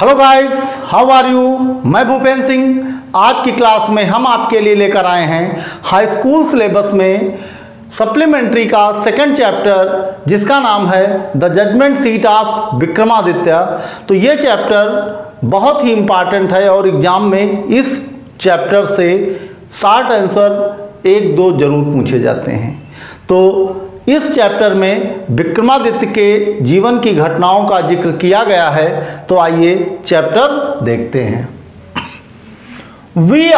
Hello guys, how are you. मैं भूपेंद्र सिंह। आज की क्लास में हम आपके लिए लेकर आए हैं हाई स्कूल सिलेबस में सप्लीमेंट्री का सेकंड चैप्टर, जिसका नाम है the judgement seat of Vikramaditya. तो ये चैप्टर बहुत ही इम्पॉर्टेंट है और एग्जाम में इस चैप्टर से शॉर्ट आंसर 1-2 जरूर पूछे जाते हैं। तो इस चैप्टर में विक्रमादित्य के जीवन की घटनाओं का जिक्र किया गया है। तो आइए चैप्टर देखते हैं। वी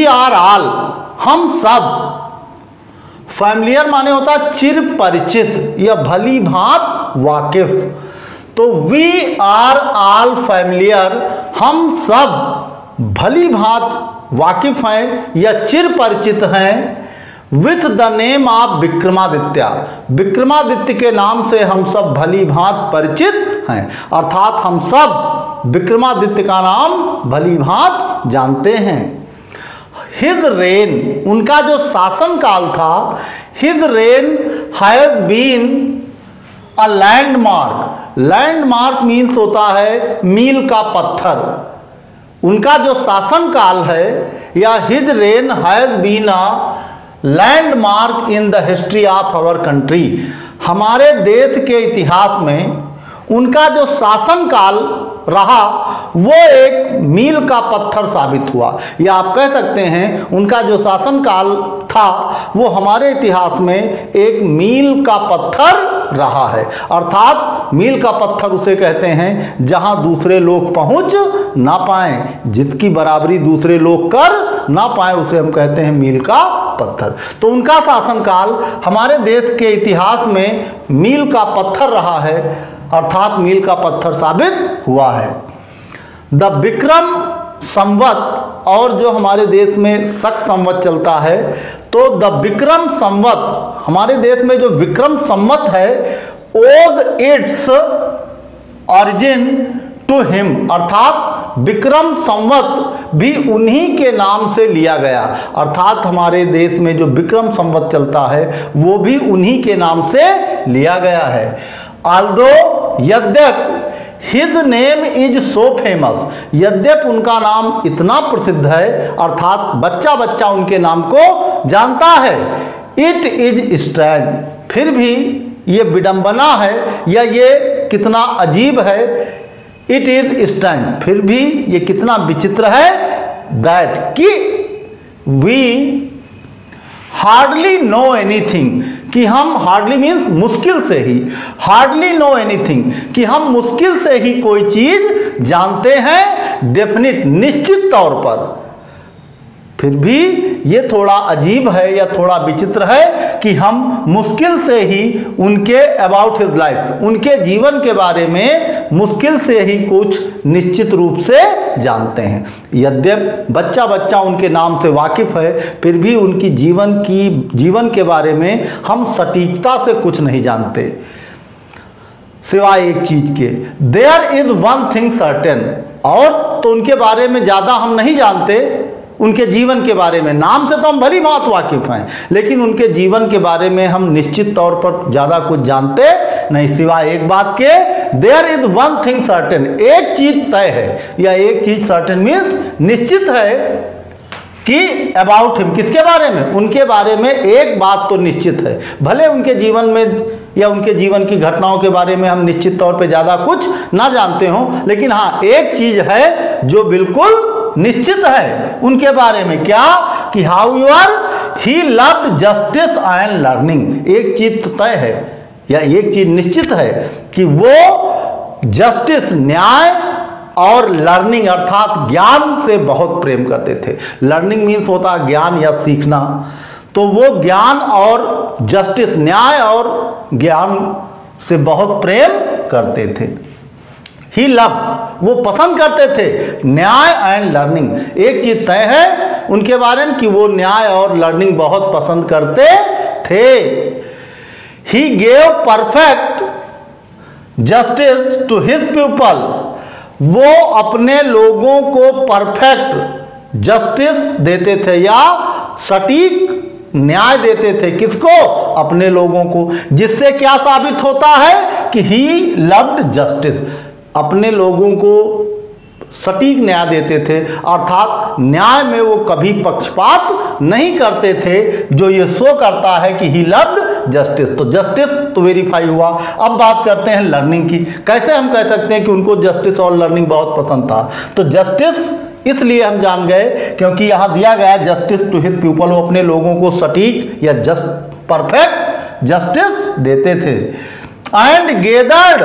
आर ऑल, हम सब। फैमिलियर माने होता है चिर परिचित या भली भांत वाकिफ। तो वी आर ऑल फैमिलियर, हम सब भली भांत वाकिफ हैं या चिर परिचित हैं with the name of Vikramaditya. Vikramaditya के नाम से हम सब भली भांत परिचित हैं, अर्थात हम सब विक्रमादित्य का नाम भली भांत जानते हैं। हिज रेन, उनका जो शासन काल था, his reign has been a landmark. Landmark means होता है मील का पत्थर। उनका जो शासन काल है या his reign has been a landmark in the history of our country. हमारे देश के इतिहास में उनका जो शासन काल रहा वो एक मील का पत्थर साबित हुआ, या आप कह सकते हैं उनका जो शासन काल था वो हमारे इतिहास में एक मील का पत्थर रहा है। अर्थात मील का पत्थर उसे कहते हैं जहां दूसरे लोग पहुंच ना पाए, जिसकी बराबरी दूसरे लोग कर ना पाए, उसे हम कहते हैं मील का पत्थर। तो उनका शासनकाल हमारे देश के इतिहास में मील का पत्थर रहा है, अर्थात मील का पत्थर साबित हुआ है। द विक्रम संवत, और जो हमारे देश में शक संवत चलता है, तो द विक्रम संवत, हमारे देश में जो विक्रम संवत है, ओज इट्स ऑरिजिन टू हिम, अर्थात विक्रम संवत भी उन्हीं के नाम से लिया गया। अर्थात हमारे देश में जो विक्रम संवत चलता है वो भी उन्हीं के नाम से लिया गया है। आल्दो, यद्यप, his name is so famous, यद्यप उनका नाम इतना प्रसिद्ध है, अर्थात बच्चा बच्चा उनके नाम को जानता है। इट इज स्ट्रेंज, फिर भी ये विडंबना है या ये कितना अजीब है। इट इज स्ट्रेंज, फिर भी ये कितना विचित्र है। दैट, कि वी हार्डली नो एनीथिंग, कि हम हार्डली मीन्स मुश्किल से ही, हार्डली नो एनीथिंग, कि हम मुश्किल से ही कोई चीज जानते हैं डेफिनिट, निश्चित तौर पर। फिर भी ये थोड़ा अजीब है या थोड़ा विचित्र है कि हम मुश्किल से ही उनके अबाउट हिज लाइफ, उनके जीवन के बारे में मुश्किल से ही कुछ निश्चित रूप से जानते हैं। यद्यप बच्चा बच्चा उनके नाम से वाकिफ है, फिर भी उनकी जीवन के बारे में हम सटीकता से कुछ नहीं जानते, सिवाय एक चीज के। There is one thing certain, और तो उनके बारे में ज्यादा हम नहीं जानते, उनके जीवन के बारे में। नाम से तो हम भली भांत वाकिफ हैं, लेकिन उनके जीवन के बारे में हम निश्चित तौर पर ज्यादा कुछ जानते नहीं, सिवाय एक बात के। There is one thing certain, एक चीज तय है या एक चीज सर्टेन मीन्स निश्चित है कि अबाउट हिम, किसके बारे में, उनके बारे में एक बात तो निश्चित है। भले उनके जीवन में या उनके जीवन की घटनाओं के बारे में हम निश्चित तौर पे ज्यादा कुछ ना जानते हों, लेकिन हाँ एक चीज है जो बिल्कुल निश्चित है उनके बारे में। क्या? कि however he loved justice and learning, एक चीज तो तय है या एक चीज निश्चित है कि वो जस्टिस, न्याय, और लर्निंग अर्थात ज्ञान से बहुत प्रेम करते थे। लर्निंग मीन्स होता है ज्ञान या सीखना, तो वो ज्ञान और जस्टिस, न्याय और ज्ञान से बहुत प्रेम करते थे। ही लव, वो पसंद करते थे न्याय एंड लर्निंग। एक चीज तय है उनके बारे में कि वो न्याय और लर्निंग बहुत पसंद करते थे। He gave perfect justice to his people, वो अपने लोगों को परफेक्ट जस्टिस देते थे या सटीक न्याय देते थे। किसको? अपने लोगों को। जिससे क्या साबित होता है कि ही लव्ड जस्टिस, अपने लोगों को सटीक न्याय देते थे, अर्थात न्याय में वो कभी पक्षपात नहीं करते थे, जो ये शो करता है कि ही लव्ड जस्टिस। तो जस्टिस तो वेरीफाई हुआ। अब बात करते हैं लर्निंग की। कैसे हम कह सकते हैं कि उनको जस्टिस और लर्निंग बहुत पसंद था? तो जस्टिस इसलिए हम जान गए क्योंकि यहाँ दिया गया जस्टिस टू हिज पीपल, वो अपने लोगों को सटीक या परफेक्ट जस्टिस देते थे। एंड गेदर्ड,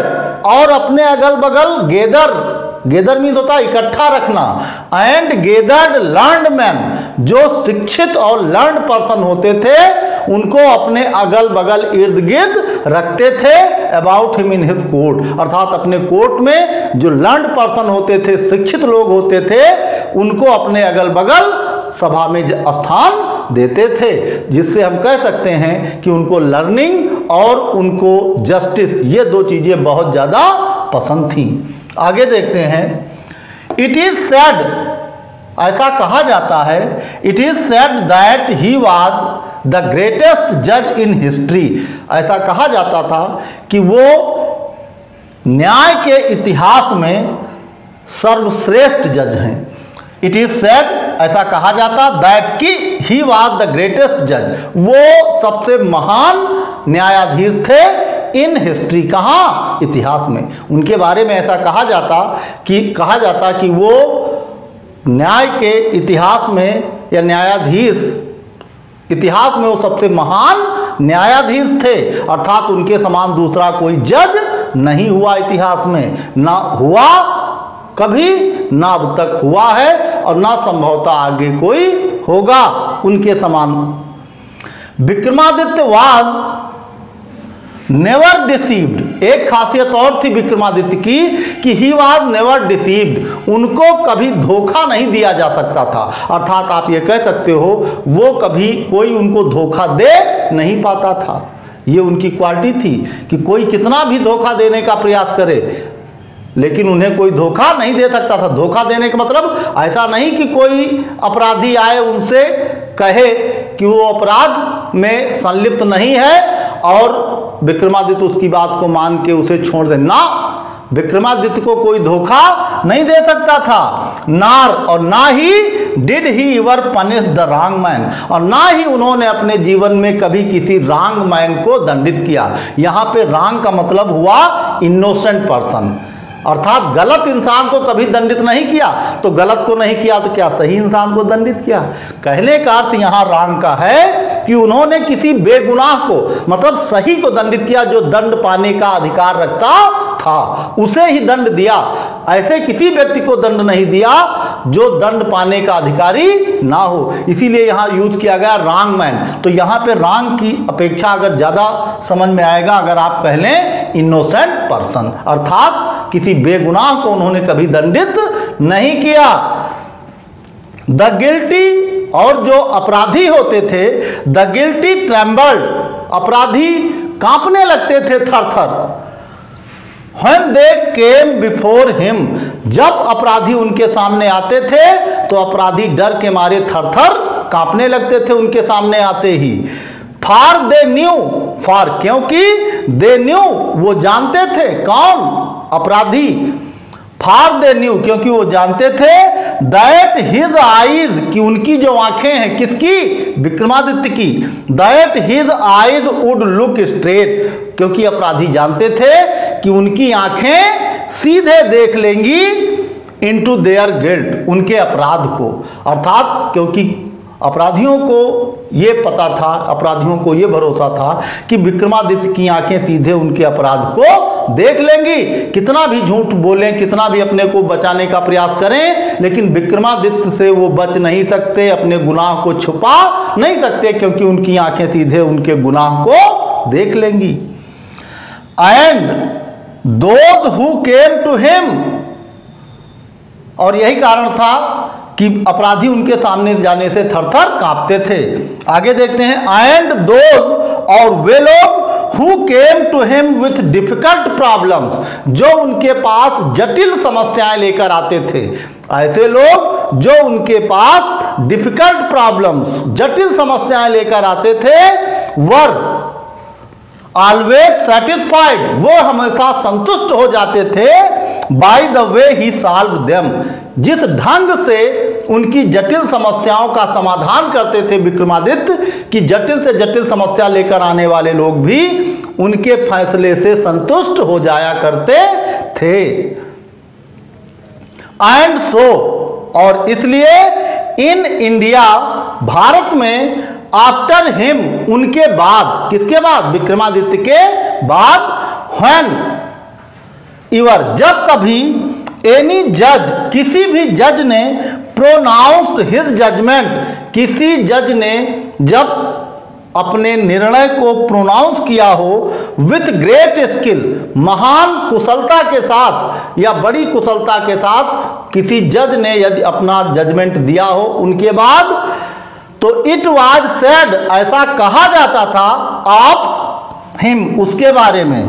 और अपने अगल बगल गेदर मीन्स होता है इकट्ठा रखना। एंड गेदर्ड लर्नड मैन, जो शिक्षित और लर्नड पर्सन होते थे उनको अपने अगल बगल इर्द गिर्द रखते थे। About him in his court, अर्थात अपने कोर्ट में जो लर्नड पर्सन होते थे, शिक्षित लोग होते थे, उनको अपने अगल बगल सभा में स्थान देते थे, जिससे हम कह सकते हैं कि उनको लर्निंग और उनको जस्टिस, ये दो चीजें बहुत ज्यादा पसंद थी। आगे देखते हैं। इट इज सेड, ऐसा कहा जाता है, it is said that he was the greatest जज इन हिस्ट्री। ऐसा कहा जाता था कि वो न्याय के इतिहास में सर्वश्रेष्ठ जज हैं। इट इज सेड, ऐसा कहा जाता, दैट कि ही वाज द ग्रेटेस्ट जज, वो सबसे महान न्यायाधीश थे इन हिस्ट्री। कहाँ? इतिहास में। उनके बारे में ऐसा कहा जाता कि वो न्याय के इतिहास में या न्यायाधीश इतिहास में वो सबसे महान न्यायाधीश थे, अर्थात उनके समान दूसरा कोई जज नहीं हुआ इतिहास में, ना हुआ कभी, ना अब तक हुआ है और ना संभवतः आगे कोई होगा उनके समान। विक्रमादित्य वाज नेवर डिसीव्ड, एक खासियत और थी विक्रमादित्य की कि ही वाज नेवर डिसीव्ड, उनको कभी धोखा नहीं दिया जा सकता था। अर्थात आप ये कह सकते हो वो कभी कोई उनको धोखा दे नहीं पाता था। ये उनकी क्वालिटी थी कि कोई कितना भी धोखा देने का प्रयास करे लेकिन उन्हें कोई धोखा नहीं दे सकता था। धोखा देने का मतलब ऐसा नहीं कि कोई अपराधी आए उनसे कहे कि वो अपराध में संलिप्त नहीं है और विक्रमादित्य उसकी बात को मान के उसे छोड़ दे। ना, विक्रमादित्य को कोई धोखा नहीं दे सकता था। नार, और ना he did he ever punish the wrong man, और ना ही उन्होंने अपने जीवन में कभी किसी रॉन्ग मैन को दंडित किया। यहाँ पे रॉन्ग का मतलब हुआ इनोसेंट पर्सन, अर्थात गलत इंसान को कभी दंडित नहीं किया। तो गलत को नहीं किया तो क्या सही इंसान को दंडित किया? कहने का अर्थ यहाँ रॉन्ग का है कि उन्होंने किसी बेगुनाह को, मतलब सही को दंडित किया, जो दंड पाने का अधिकार रखता था उसे ही दंड दिया। ऐसे किसी व्यक्ति को दंड नहीं दिया जो दंड पाने का अधिकारी ना हो। इसीलिए यहाँ यूज किया गया रॉन्ग मैन। तो यहाँ पे रॉन्ग की अपेक्षा अगर ज्यादा समझ में आएगा अगर आप कह लें इनोसेंट पर्सन, अर्थात किसी बेगुनाह को उन्होंने कभी दंडित नहीं किया। द गिल्टी, और जो अपराधी होते थे, द गिल्टी ट्रेम्बल्ड, अपराधी कांपने लगते थे थर थर। When they came before him, जब अपराधी उनके सामने आते थे तो अपराधी डर के मारे थर थर कांपने लगते थे उनके सामने आते ही। फार दे न्यू, फार क्योंकि, दे न्यू वो जानते थे, कौन? अपराधी। फार दे न्यू क्योंकि वो जानते थे, दैट हिज आईज, कि उनकी जो आंखें हैं, किसकी? विक्रमादित्य की। That his eyes would look straight, क्योंकि अपराधी जानते थे कि उनकी आंखें सीधे देख लेंगी इनटू देयर गिल्ट, उनके अपराध को। अर्थात क्योंकि अपराधियों को ये पता था, अपराधियों को ये भरोसा था कि विक्रमादित्य की आंखें सीधे उनके अपराध को देख लेंगी। कितना भी झूठ बोलें, कितना भी अपने को बचाने का प्रयास करें, लेकिन विक्रमादित्य से वो बच नहीं सकते, अपने गुनाह को छुपा नहीं सकते, क्योंकि उनकी आंखें सीधे उनके गुनाह को देख लेंगी। And those who came to him, और यही कारण था कि अपराधी उनके सामने जाने से थरथर कांपते थे। आगे देखते हैं। एंड दोज, और वे लोग who came to him with difficult problems, जो उनके पास जटिल समस्याएं लेकर आते थे। ऐसे लोग जो उनके पास डिफिकल्ट प्रॉब्लम्स, जटिल समस्याएं लेकर आते थे, वर ऑलवेज सेटिस्फाइड, वो हमेशा संतुष्ट हो जाते थे by the way he solve them, जिस ढंग से उनकी जटिल समस्याओं का समाधान करते थे विक्रमादित्य, कि जटिल से जटिल समस्या लेकर आने वाले लोग भी उनके फैसले से संतुष्ट हो जाया करते थे। एंड सो, और इसलिए इन इंडिया, भारत में, आफ्टर हिम, उनके बाद, किसके बाद? विक्रमादित्य के बाद, व्हेन इवर, जब कभी, एनी जज, किसी भी जज ने, प्रोनाउंस्ड हिज जजमेंट, किसी जज ने जब अपने निर्णय को प्रोनाउंस किया हो, विथ ग्रेट स्किल, महान कुशलता के साथ या बड़ी कुशलता के साथ किसी जज ने यदि अपना जजमेंट दिया हो उनके बाद, तो इट वाज सेड, ऐसा कहा जाता था, ऑफ हिम, उसके बारे में,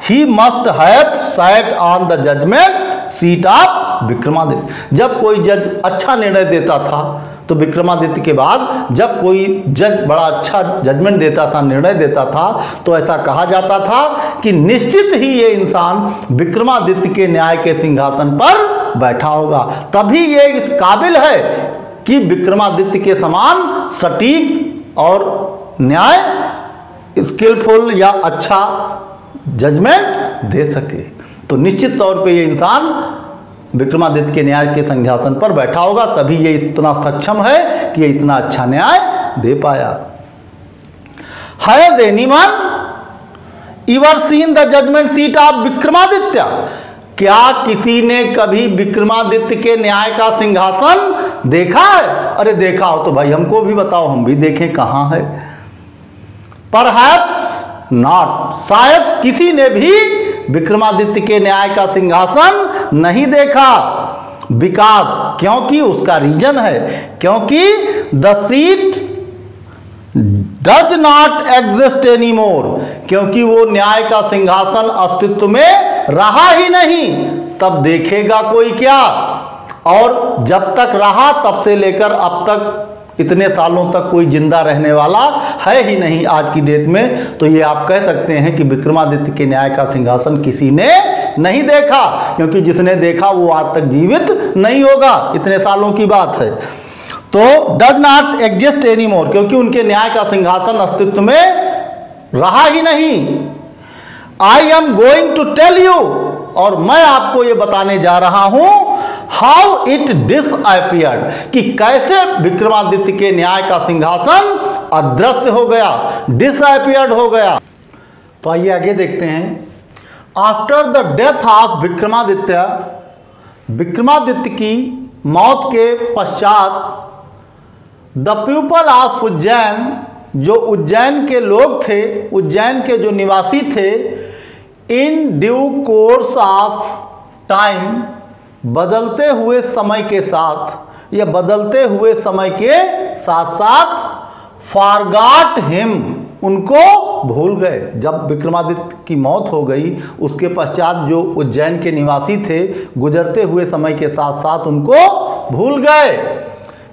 he must have sat on the judgement seat of Vikramaditya. जब कोई जज अच्छा निर्णय देता था तो विक्रमादित्य के बाद जब कोई जज बड़ा अच्छा जजमेंट देता था, निर्णय देता था, तो ऐसा कहा जाता था कि निश्चित ही ये इंसान विक्रमादित्य के न्याय के सिंहासन पर बैठा होगा, तभी ये इस काबिल है कि विक्रमादित्य के समान सटीक और न्याय, स्किलफुल या अच्छा जजमेंट दे सके। तो निश्चित तौर पे ये इंसान विक्रमादित्य के न्याय के सिंहासन पर बैठा होगा, तभी ये इतना सक्षम है कि ये इतना अच्छा न्याय दे पाया। Has anyone ever seen the judgement seat of Vikramaditya, क्या किसी ने कभी विक्रमादित्य के न्याय का सिंहासन देखा है? अरे देखा हो तो भाई हमको भी बताओ, हम भी देखें कहाँ है। परहैप्स नॉट, शायद किसी ने भी विक्रमादित्य के न्याय का सिंहासन नहीं देखा। बिकॉज, क्योंकि, उसका रीजन है, क्योंकि the seat does not exist any more, क्योंकि वो न्याय का सिंहासन अस्तित्व में रहा ही नहीं, तब देखेगा कोई क्या? और जब तक रहा तब से लेकर अब तक इतने सालों तक कोई जिंदा रहने वाला है ही नहीं आज की डेट में। तो ये आप कह सकते हैं कि विक्रमादित्य के न्याय का सिंहासन किसी ने नहीं देखा, क्योंकि जिसने देखा वो आज तक जीवित नहीं होगा, इतने सालों की बात है। तो does not exist any more, क्योंकि उनके न्याय का सिंहासन अस्तित्व में रहा ही नहीं। I am going to tell you, और मैं आपको ये बताने जा रहा हूं, हाउ इट डिसअपियर्ड, कि कैसे विक्रमादित्य के न्याय का सिंहासन अदृश्य हो गया, डिसअपियर्ड हो गया। तो आइए आगे देखते हैं। After the death of Vikramaditya, Vikramaditya की मौत के पश्चात, द पीपल ऑफ उज्जैन, जो उज्जैन के लोग थे, उज्जैन के जो निवासी थे, in due course of time, बदलते हुए समय के साथ या बदलते हुए समय के साथ साथ, फॉरगॉट हिम, उनको भूल गए। जब विक्रमादित्य की मौत हो गई उसके पश्चात जो उज्जैन के निवासी थे, गुजरते हुए समय के साथ साथ उनको भूल गए।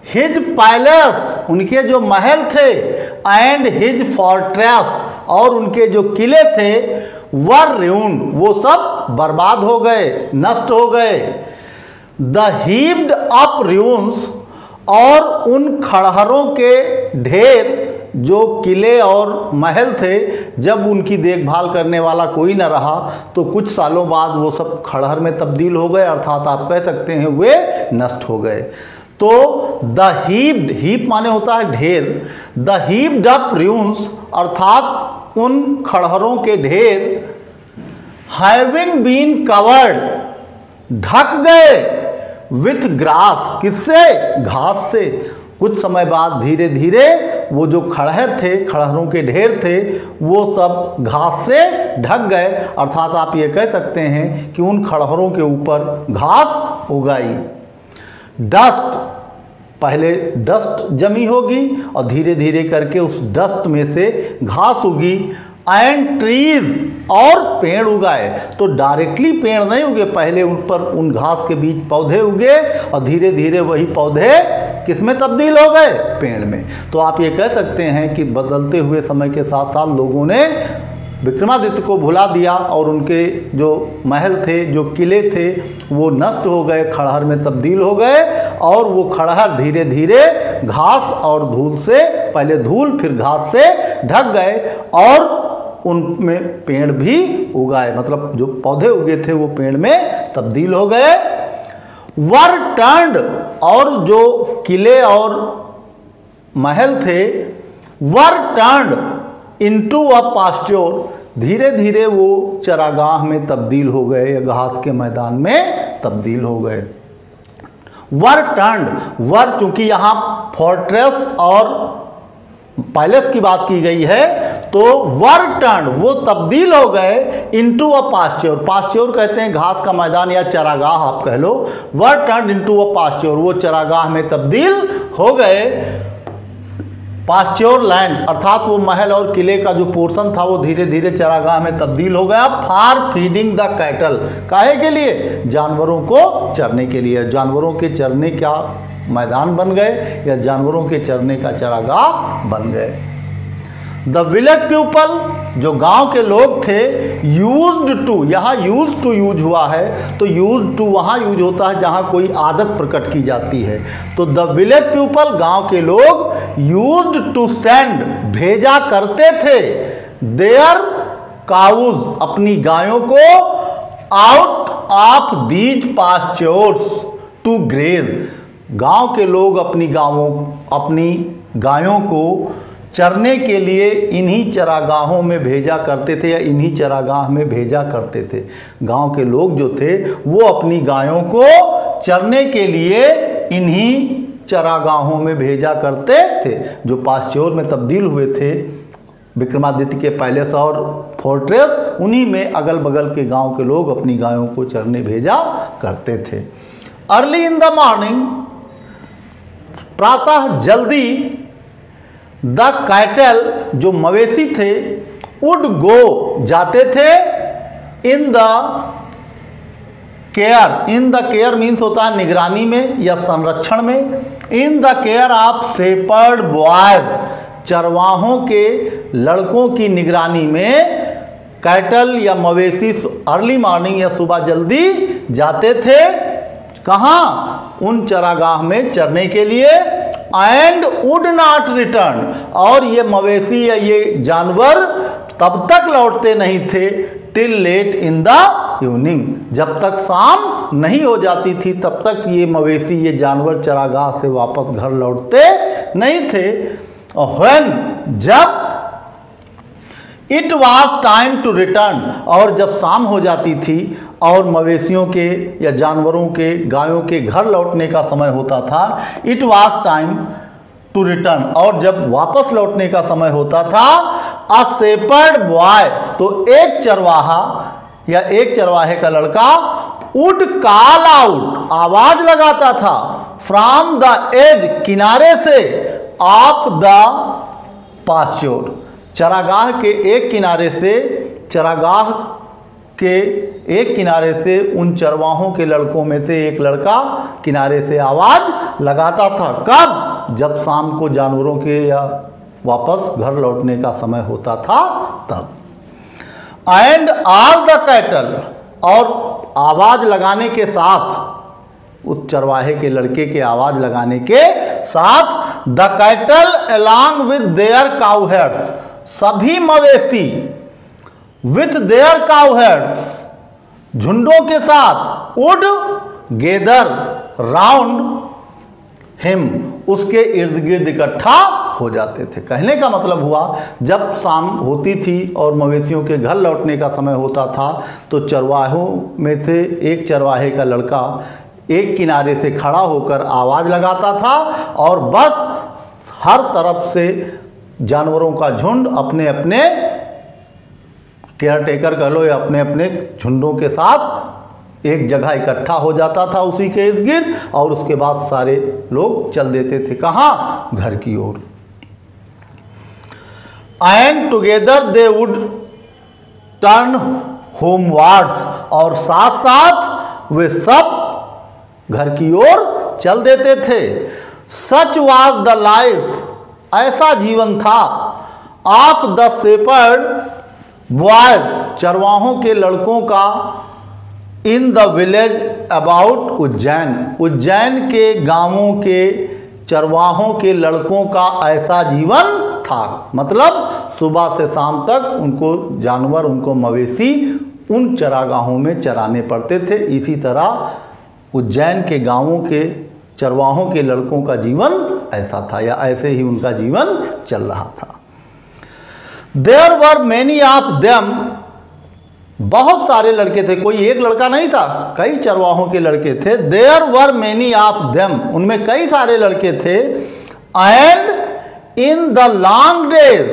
हिज पैलेस, उनके जो महल थे, एंड हिज फोर्ट्रेस, और उनके जो किले थे, वर रूइंड, वो सब बर्बाद हो गए, नष्ट हो गए। द हीप्ड अप रूइंस, और उन खड़हरों के ढेर, जो किले और महल थे, जब उनकी देखभाल करने वाला कोई न रहा तो कुछ सालों बाद वो सब खड़हर में तब्दील हो गए, अर्थात आप कह सकते हैं वे नष्ट हो गए। तो द हीप्ड, हीप माने होता है ढेर, द हीप्ड अप रूइंस, अर्थात उन खड़हरों के ढेर, हैविंग बीन कवर्ड, ढक गए, विथ ग्रास, किससे? घास से। कुछ समय बाद धीरे धीरे वो जो खड़हर थे, खड़हरों के ढेर थे, वो सब घास से ढक गए, अर्थात आप ये कह सकते हैं कि उन खड़हरों के ऊपर घास उगाई। डस्ट, पहले डस्ट जमी होगी और धीरे धीरे करके उस डस्ट में से घास उगी। एंड ट्रीज, और पेड़ उगाए। तो डायरेक्टली पेड़ नहीं उगे, पहले उन पर उन घास के बीच पौधे उगे और धीरे धीरे वही पौधे किस में तब्दील हो गए? पेड़ में। तो आप ये कह सकते हैं कि बदलते हुए समय के साथ साथ लोगों ने विक्रमादित्य को भुला दिया और उनके जो महल थे, जो किले थे, वो नष्ट हो गए, खड़हर में तब्दील हो गए। और वो खड़हर धीरे धीरे घास और धूल से, पहले धूल फिर घास से ढक गए और उनमें पेड़ भी उगाए, मतलब जो पौधे उगे थे वो पेड़ में तब्दील हो गए। वर टर्न्ड, और जो किले और महल थे, वर टर्न्ड इनटू अ पास्चर, धीरे धीरे वो चरागाह में तब्दील हो गए या घास के मैदान में तब्दील हो गए। वर टर्न्ड, वर चूंकि यहाँ फोर्ट्रेस और पैलेस की बात की गई है, तो वर टर्न्ड वो तब्दील हो गए इनटू अ पास्चर, पास्चर कहते हैं घास का मैदान या चरागाह आप कह लो। वर टर्न्ड इनटू अ पास्चर, वो चरागाह में तब्दील हो गए। पास्चर लैंड अर्थात वो महल और किले का जो पोर्शन था वो धीरे धीरे चरागाह में तब्दील हो गया। फॉर फीडिंग द कैटल, काहे के लिए? जानवरों को चरने के लिए। जानवरों के चरने का मैदान बन गए या जानवरों के चरने का चरागाह बन गए। द विलेज पीपल, जो गांव के लोग थे, यूज्ड टू, यहाँ यूज टू यूज हुआ है, तो यूज टू वहाँ यूज होता है जहाँ कोई आदत प्रकट की जाती है। तो द विलेज पीपल, गांव के लोग, यूज्ड टू सेंड, भेजा करते थे, देयर काउज, अपनी गायों को, out of these pastures to graze, गांव के लोग अपनी गायों को चरने के लिए इन्हीं चरागाहों में भेजा करते थे या इन्हीं चरागाह में भेजा करते थे। गांव के लोग जो थे वो अपनी गायों को चरने के लिए इन्हीं चरागाहों में भेजा करते थे। जो पास्चर में तब्दील हुए थे विक्रमादित्य के पैलेस और फोर्ट्रेस, उन्हीं में अगल बगल के गांव के लोग अपनी गायों को चरने भेजा करते थे। अर्ली इन द मॉर्निंग, प्रातः जल्दी, द कैटल, जो मवेशी थे, वुड गो, जाते थे, in the care, in the care means होता है निगरानी में या संरक्षण में, in the care of shepherd boys, चरवाहों के लड़कों की निगरानी में कैटल या मवेशी अर्ली मॉर्निंग या सुबह जल्दी जाते थे। कहाँ? उन चरागाह में चरने के लिए। एंड वुड नॉट रिटर्न, और ये मवेशी या ये जानवर तब तक लौटते नहीं थे, till late in the evening, जब तक शाम नहीं हो जाती थी तब तक ये मवेशी, ये जानवर चरागाह से वापस घर लौटते नहीं थे। व्हेन, जब, it was time to return, और जब शाम हो जाती थी और मवेशियों के या जानवरों के, गायों के घर लौटने का समय होता था, it was time to return, और जब वापस लौटने का समय होता था, अ शेपर्ड बॉय, तो एक चरवाहा या एक चरवाहे का लड़का, वुड कॉल आउट, आवाज लगाता था, फ्रॉम द एज, किनारे से, ऑफ द पास्चर, चरागाह के एक किनारे से, चरागाह के एक किनारे से उन चरवाहों के लड़कों में से एक लड़का किनारे से आवाज लगाता था। कब? जब शाम को जानवरों के या वापस घर लौटने का समय होता था तब। एंड ऑल द कैटल, और आवाज लगाने के साथ, उस चरवाहे के लड़के के आवाज लगाने के साथ, the cattle along with their cow heads, सभी मवेशी विथ देयर काउ हेड्स, झुंडों के साथ, वुड गेदर राउंड हिम, उसके इर्द गिर्द इकट्ठा हो जाते थे। कहने का मतलब हुआ, जब शाम होती थी और मवेशियों के घर लौटने का समय होता था तो चरवाहों में से एक चरवाहे का लड़का एक किनारे से खड़ा होकर आवाज़ लगाता था और बस हर तरफ से जानवरों का झुंड अपने अपने केयर टेकर कह लो या अपने अपने झुंडों के साथ एक जगह इकट्ठा हो जाता था उसी के इर्द गिर्द, और उसके बाद सारे लोग चल देते थे कहाँ? घर की ओर। And together they would turn homewards, और साथ साथ वे सब घर की ओर चल देते थे। सच वाज द लाइफ, ऐसा जीवन था, ऑफ द शेपर्ड बॉयज चरवाहों के लड़कों का in the village about Ujjain, Ujjain के गांवों के चरवाहों के लड़कों का ऐसा जीवन था। मतलब सुबह से शाम तक उनको जानवर, उनको मवेशी उन चरागाहों में चराने पड़ते थे। इसी तरह उज्जैन के गांवों के चरवाहों के लड़कों का जीवन ऐसा था, या ऐसे ही उनका जीवन चल रहा था। There were many of them, बहुत सारे लड़के थे, कोई एक लड़का नहीं था, कई चरवाहों के लड़के थे। There were many of them, उनमें कई सारे लड़के थे। And in the long days,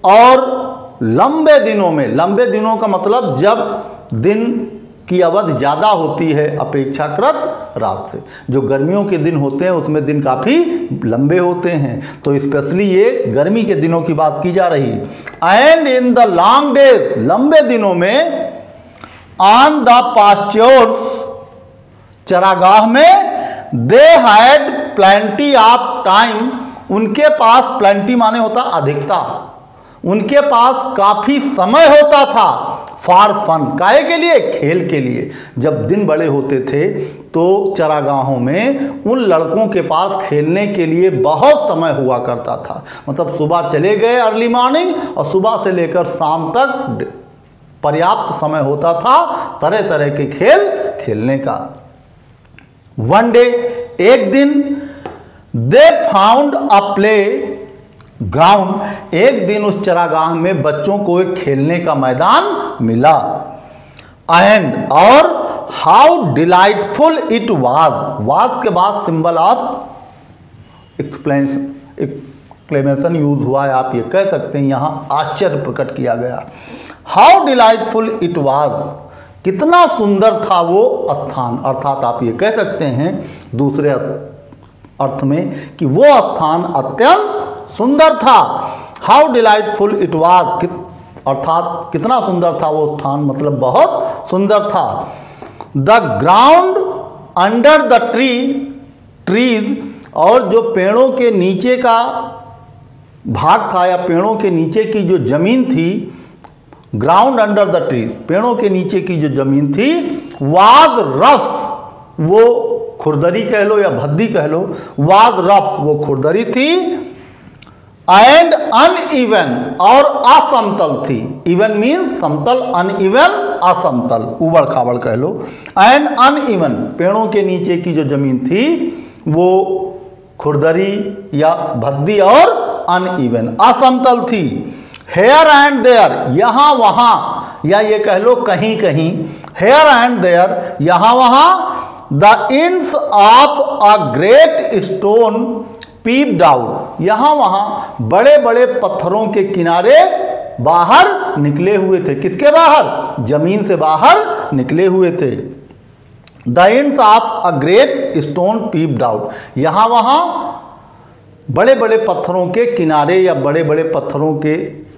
और लंबे दिनों में, लंबे दिनों का मतलब जब दिन की अवधि ज़्यादा होती है अपेक्षाकृत रात से, जो गर्मियों के दिन होते हैं उसमें दिन काफ़ी लंबे होते हैं, तो स्पेशली ये गर्मी के दिनों की बात की जा रही। And in the long days, लंबे दिनों में, ऑन द पास्चर्स, चरागाह में, they had plenty of time, उनके पास, प्लेंटी माने होता अधिकता, उनके पास काफ़ी समय होता था। फॉर फन, काहे के लिए, खेल के लिए। जब दिन बड़े होते थे तो चरागाहों में उन लड़कों के पास खेलने के लिए बहुत समय हुआ करता था। मतलब सुबह चले गए अर्ली मॉर्निंग, और सुबह से लेकर शाम तक पर्याप्त समय होता था तरह तरह के खेल खेलने का। वन डे, एक दिन, they found a play ground, एक दिन उस चरागाह में बच्चों को एक खेलने का मैदान मिला। एंड, और हाउ डिलाइटफुल इट वाज के बाद सिंबल ऑफ एक्सक्लेमेशन यूज हुआ है, आप ये कह सकते हैं, यहाँ आश्चर्य प्रकट किया गया। हाउ डिलाइटफुल इट वाज, कितना सुंदर था वो स्थान, अर्थात आप ये कह सकते हैं दूसरे अर्थ में कि वो स्थान अत्यंत सुंदर था। हाउ डिलाइटफुल इट वाज, अर्थात कितना सुंदर था वो स्थान, मतलब बहुत सुंदर था। The ground under the trees, और जो पेड़ों के नीचे का भाग था, या पेड़ों के नीचे की जो जमीन थी, ग्राउंड अंडर द ट्रीज, पेड़ों के नीचे की जो जमीन थी, वाज रफ, वो खुरदरी कह लो या भद्दी कह लो, वाज रफ, वो खुरदरी थी। एंड अनइवन, और असमतल थी। इवन मीन्स समतल, अनइवन असमतल, उबड़ खाबड़ कह लो। एंड अनइवन, पेड़ों के नीचे की जो जमीन थी वो खुरदरी या भद्दी और अनइवन, असमतल थी। हेयर एंड देयर, यहाँ वहाँ, या ये कह लो कहीं कहीं, हेयर एंड देयर, यहाँ वहाँ, the ends of a great stone peeped out, यहाँ वहाँ बड़े बड़े पत्थरों के किनारे बाहर निकले हुए थे। किसके बाहर, जमीन से बाहर निकले हुए थे। The ends of a great stone peeped out, यहाँ वहाँ बड़े बड़े पत्थरों के किनारे या बड़े बड़े पत्थरों के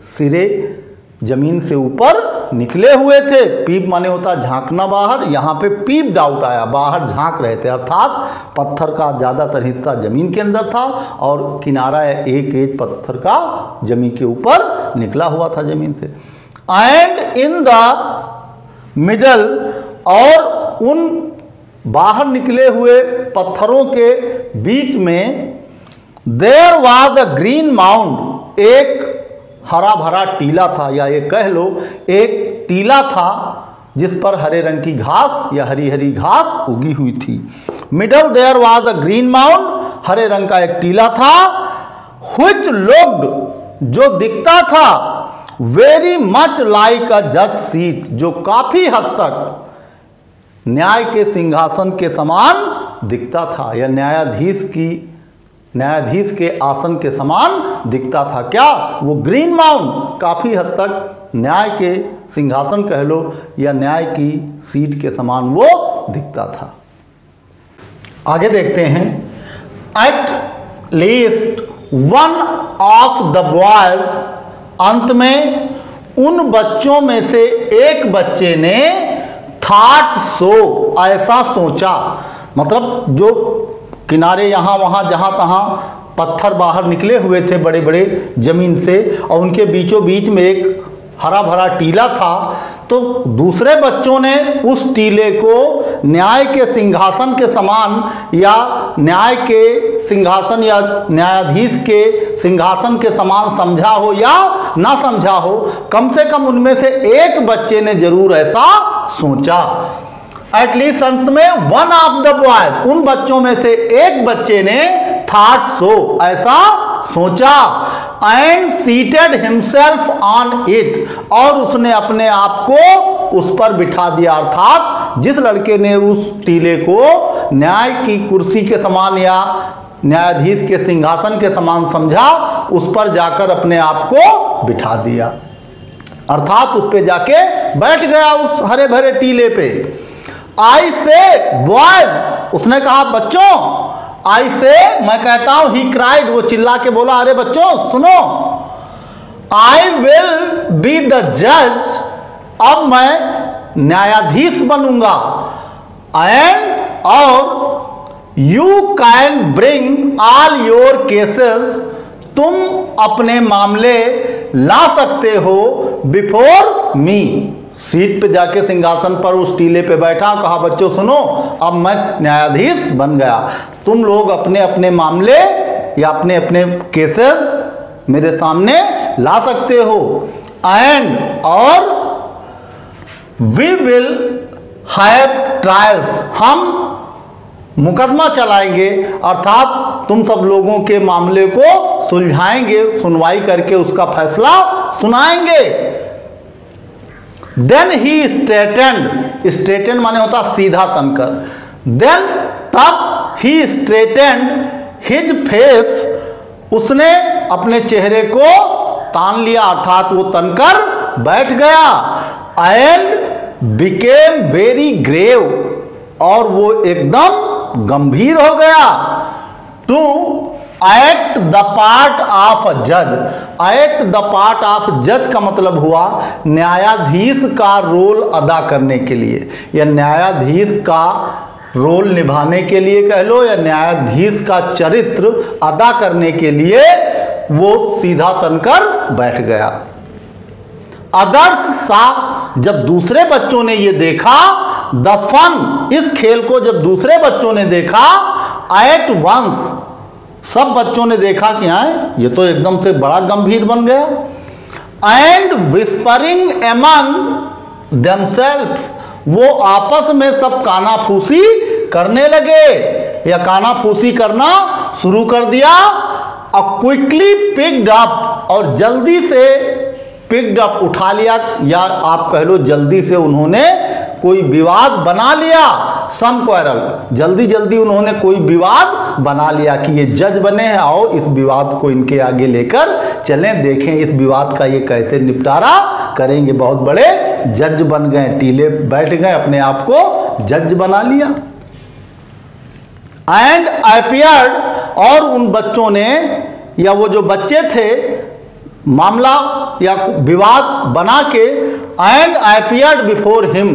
सिरे जमीन से ऊपर निकले हुए थे। पीप माने होता झांकना बाहर, यहाँ पे पीप्ड आउट आया, बाहर झांक रहे थे, अर्थात पत्थर का ज़्यादातर हिस्सा जमीन के अंदर था और किनारा एक एक पत्थर का जमीन के ऊपर निकला हुआ था जमीन से। एंड इन द मिडल, और उन बाहर निकले हुए पत्थरों के बीच में, there was a green mound, एक हरा भरा टीला था, या ये कह लो एक टीला था जिस पर हरे रंग की घास या हरी हरी घास उगी हुई थी। Middle there was a green mound, हरे रंग का एक टीला था। व्हिच लुक्ड, जो दिखता था, वेरी मच लाइक अ जज सीट, जो काफी हद तक न्याय के सिंहासन के समान दिखता था, या न्यायाधीश के आसन के समान दिखता था। क्या, वो ग्रीन माउंट काफ़ी हद तक न्याय के सिंहासन कह लो या न्याय की सीट के समान वो दिखता था। आगे देखते हैं। At least one of the boys, अंत में उन बच्चों में से एक बच्चे ने थॉट सो, ऐसा सोचा, मतलब जो किनारे यहाँ वहाँ जहाँ तहाँ पत्थर बाहर निकले हुए थे बड़े बड़े जमीन से, और उनके बीचों बीच में एक हरा भरा टीला था, तो दूसरे बच्चों ने उस टीले को न्याय के सिंहासन के समान या न्याय के सिंहासन या न्यायाधीश के सिंहासन के समान समझा हो या ना समझा हो, कम से कम उनमें से एक बच्चे ने जरूर ऐसा सोचा। एटलीस्ट अंत में वन ऑफ द बॉय, उन बच्चों में से एक बच्चे ने थॉट सो, ऐसा सोचा, and seated himself on it, और उसने अपने आप को उस पर बिठा दिया। अर्थात जिस लड़के ने उस टीले को न्याय की कुर्सी के समान या न्यायाधीश के सिंहासन के समान समझा, उस पर जाकर अपने आप को बिठा दिया, अर्थात उस पे जाके बैठ गया उस हरे भरे टीले पे। आई से बॉयज, उसने कहा बच्चों, आई से, मैं कहता हूं, ही क्राइड, वो चिल्ला के बोला, अरे बच्चों सुनो, आई विल बी द जज, अब मैं न्यायाधीश बनूंगा, एंड और you can bring all your cases, तुम अपने मामले ला सकते हो बिफोर मी। सीट पे जाके सिंहासन पर उस टीले पे बैठा, कहा बच्चों सुनो, अब मैं न्यायाधीश बन गया, तुम लोग अपने अपने मामले या अपने अपने केसेस मेरे सामने ला सकते हो, एंड और वी विल हैव ट्रायल्स, हम मुकदमा चलाएंगे, अर्थात तुम सब लोगों के मामले को सुलझाएंगे, सुनवाई करके उसका फैसला सुनाएंगे। देन ही स्ट्रेटेंड, स्ट्रेटेंड माने होता सीधा तनकर, देन तब ही स्ट्रेटेंड हिज फेस, उसने अपने चेहरे को तान लिया, अर्थात वो तनकर बैठ गया, एंड बिकेम वेरी ग्रेव, और वो एकदम गंभीर हो गया, to act the part of a जज। एक्ट द पार्ट ऑफ जज का मतलब हुआ न्यायाधीश का रोल अदा करने के लिए, या न्यायाधीश का रोल निभाने के लिए कह लो, या न्यायाधीश का चरित्र अदा करने के लिए वो सीधा तनकर बैठ गया। अदर्स सा, जब दूसरे बच्चों ने ये देखा, द फन, इस खेल को जब दूसरे बच्चों ने देखा, एट वंस, सब बच्चों ने देखा कि हाँ ये तो एकदम से बड़ा गंभीर बन गया, एंड विस्परिंग एमंग देमसेल्व्स, वो आपस में सब कानाफूसी करने लगे या कानाफूसी करना शुरू कर दिया। क्विकली पिक्ड अप, और जल्दी से पिक्ड अप, उठा लिया, या आप कह लो जल्दी से उन्होंने कोई विवाद बना लिया, सम क्वेरल, जल्दी जल्दी उन्होंने कोई विवाद बना लिया कि ये जज बने हैं, आओ इस विवाद को इनके आगे लेकर चलें, देखें इस विवाद का ये कैसे निपटारा करेंगे। बहुत बड़े जज बन गए, टीले बैठ गए, अपने आप को जज बना लिया। एंड अपीयर्ड, और उन बच्चों ने, या वो जो बच्चे थे, मामला या विवाद बना के, एंड अपीयर्ड बिफोर हिम,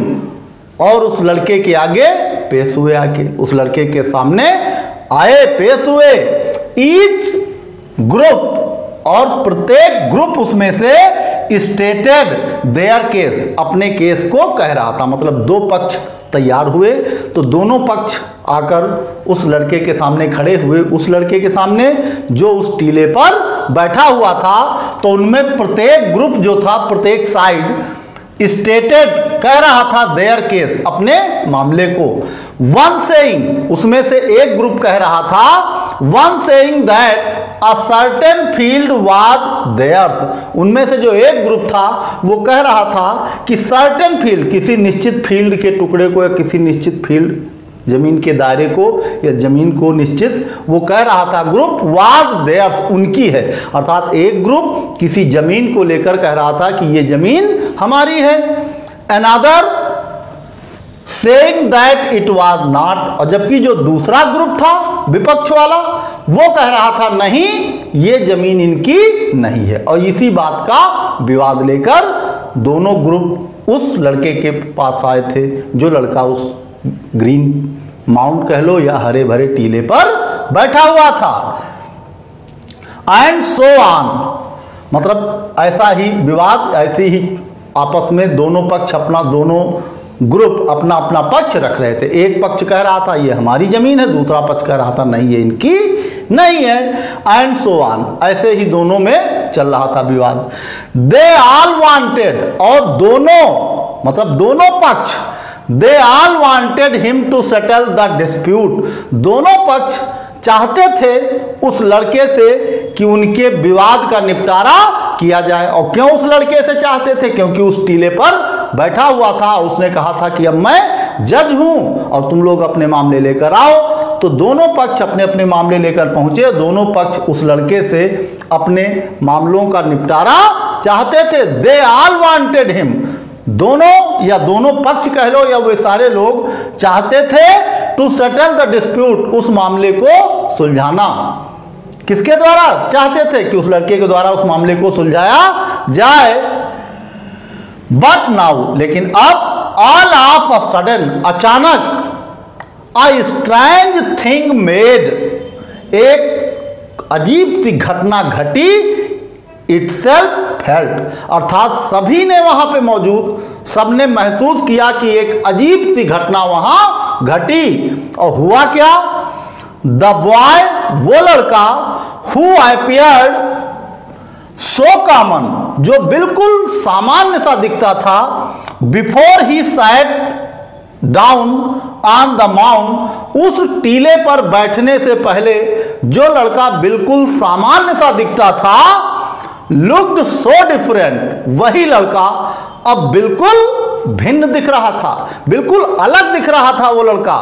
और उस लड़के के आगे पेश हुए, आके उस लड़के के सामने आए, पेश हुए। ईच ग्रुप, और प्रत्येक ग्रुप उसमें से स्टेटेड देयर केस, अपने केस को कह रहा था, मतलब दो पक्ष तैयार हुए, तो दोनों पक्ष आकर उस लड़के के सामने खड़े हुए, उस लड़के के सामने जो उस टीले पर बैठा हुआ था, तो उनमें प्रत्येक ग्रुप जो था, प्रत्येक साइड स्टेटेड कह रहा था देयर केस, अपने मामले को। वन सेइंग, उसमें से एक ग्रुप कह रहा था, one saying that a certain field was theirs, उनमें से जो एक ग्रुप था वो कह रहा था कि सर्टेन फील्ड, किसी निश्चित फील्ड के टुकड़े को या किसी निश्चित फील्ड, जमीन के दायरे को या जमीन को निश्चित, वो कह रहा था ग्रुप वाज देयर्स, उनकी है, अर्थात एक ग्रुप किसी जमीन को लेकर कह रहा था कि ये जमीन हमारी है। Another saying that it was not, और जबकि जो दूसरा ग्रुप था विपक्ष वाला, वो कह रहा था नहीं ये जमीन इनकी नहीं है। और इसी बात का विवाद लेकर दोनों ग्रुप उस लड़के के पास आए थे, जो लड़का उस ग्रीन माउंट कह लो या हरे भरे टीले पर बैठा हुआ था। एंड सो ऑन, मतलब ऐसा ही विवाद, ऐसे ही आपस में दोनों पक्ष अपना, दोनों ग्रुप अपना अपना पक्ष रख रहे थे। एक पक्ष कह रहा था ये हमारी जमीन है, दूसरा पक्ष कह रहा था नहीं ये इनकी नहीं है, एंड सो ऑन। ऐसे ही दोनों में चल रहा था विवाद। दे ऑल वांटेड, और दोनों मतलब दोनों पक्ष, they all wanted him to settle the dispute, दोनों पक्ष चाहते थे उस लड़के से कि उनके विवाद का निपटारा किया जाए। और क्यों उस लड़के से चाहते थे? क्योंकि उस टीले पर बैठा हुआ था, उसने कहा था कि अब मैं जज हूं और तुम लोग अपने मामले लेकर आओ। तो दोनों पक्ष अपने अपने मामले लेकर पहुंचे, दोनों पक्ष उस लड़के से अपने मामलों का निपटारा चाहते थे। दे ऑल वांटेड हिम, दोनों या दोनों पक्ष कह लो या वे सारे लोग चाहते थे टू सेटल द डिस्प्यूट, उस मामले को सुलझाना। किसके द्वारा चाहते थे? कि उस लड़के के द्वारा उस मामले को सुलझाया जाए। बट नाउ, लेकिन अब ऑल ऑफ अ सडन, अचानक, अ स्ट्रेंज थिंग मेड, एक अजीब सी घटना घटी, इटसेल्फ फेल्ट, अर्थात सभी ने वहां पे मौजूद सबने महसूस किया कि एक अजीब सी घटना वहां घटी। और हुआ क्या? द बॉय, वो लड़का, हु अपीयर्ड सो कॉमन, जो बिल्कुल सामान्य सा दिखता था, before he sat down on the mount, उस टीले पर बैठने से पहले जो लड़का बिल्कुल सामान्य सा दिखता था, लुक्ड सो डिफरेंट, वही लड़का अब बिल्कुल भिन्न दिख रहा था, बिल्कुल अलग दिख रहा था। वो लड़का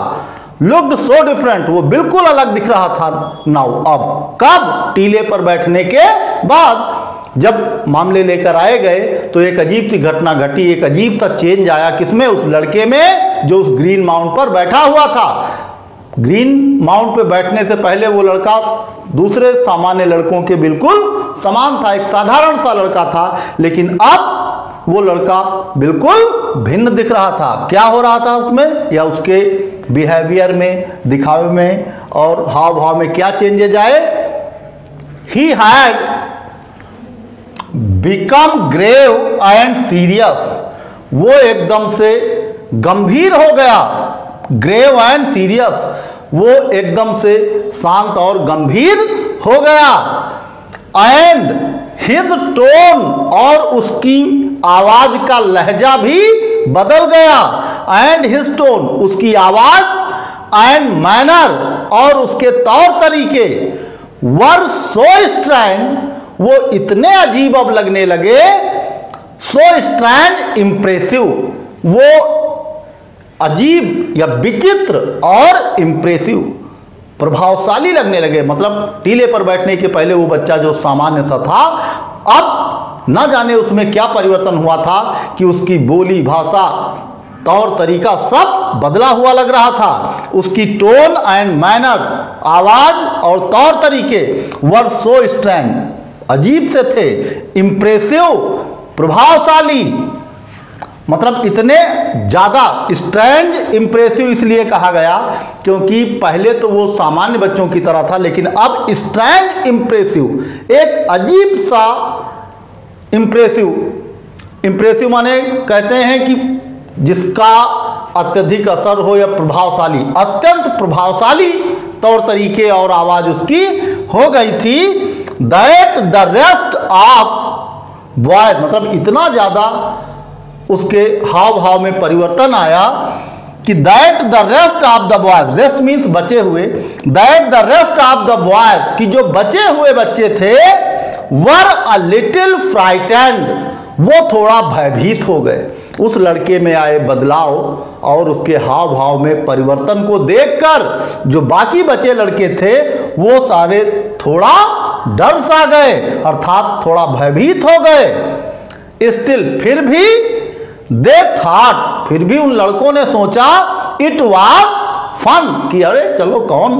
लुक्ड सो डिफरेंट, वो बिल्कुल अलग दिख रहा था। नाउ, अब कब? टीले पर बैठने के बाद जब मामले लेकर आए गए तो एक अजीब सी घटना घटी, एक अजीब सा चेंज आया। किसमें? उस लड़के में जो उस ग्रीन माउंट पर बैठा हुआ था। ग्रीन माउंट पे बैठने से पहले वो लड़का दूसरे सामान्य लड़कों के बिल्कुल समान था, एक साधारण सा लड़का था, लेकिन अब वो लड़का बिल्कुल भिन्न दिख रहा था। क्या हो रहा था उसमें, या उसके बिहेवियर में, दिखावे में और हाव भाव में क्या चेंजेज आए? He had become grave and serious, वो एकदम से गंभीर हो गया। ग्रेव एंड सीरियस, वो एकदम से शांत और गंभीर हो गया। एंड हिज टोन, और उसकी आवाज का लहजा भी बदल गया। एंड हिज टोन, उसकी आवाज, एंड मैनर, और उसके तौर तरीके, वर सो स्ट्रेंज, वो इतने अजीब अब लगने लगे, सो स्ट्रेंज इंप्रेसिव, वो अजीब या विचित्र और इंप्रेसिव, प्रभावशाली लगने लगे। मतलब टीले पर बैठने के पहले वो बच्चा जो सामान्य सा था, अब न जाने उसमें क्या परिवर्तन हुआ था कि उसकी बोली, भाषा, तौर तरीका सब बदला हुआ लग रहा था। उसकी टोन एंड मैनर, आवाज और तौर तरीके, वर सो स्ट्रेंज, अजीब से थे, इंप्रेसिव, प्रभावशाली। मतलब इतने ज़्यादा, स्ट्रेंज इंप्रेसिव इसलिए कहा गया क्योंकि पहले तो वो सामान्य बच्चों की तरह था, लेकिन अब स्ट्रेंज इंप्रेसिव, एक अजीब सा इंप्रेसिव। इंप्रेसिव माने कहते हैं कि जिसका अत्यधिक असर हो या प्रभावशाली, अत्यंत प्रभावशाली तौर तरीके और आवाज़ उसकी हो गई थी। That the rest of boys, मतलब इतना ज़्यादा उसके हाव भाव में परिवर्तन आया कि that the rest of the boys, rest means बचे हुए, that the rest of the boys, कि जो बचे हुए बच्चे थे, वर अ लिटिल फ्राइटेंड, वो थोड़ा भयभीत हो गए उस लड़के में आए बदलाव और उसके हाव भाव में परिवर्तन को देखकर। जो बाकी बचे लड़के थे वो सारे थोड़ा डर सा गए, अर्थात थोड़ा भयभीत हो गए। स्टिल, फिर भी दे थॉट, फिर भी उन लड़कों ने सोचा, इट वाज फन, कि अरे चलो कौन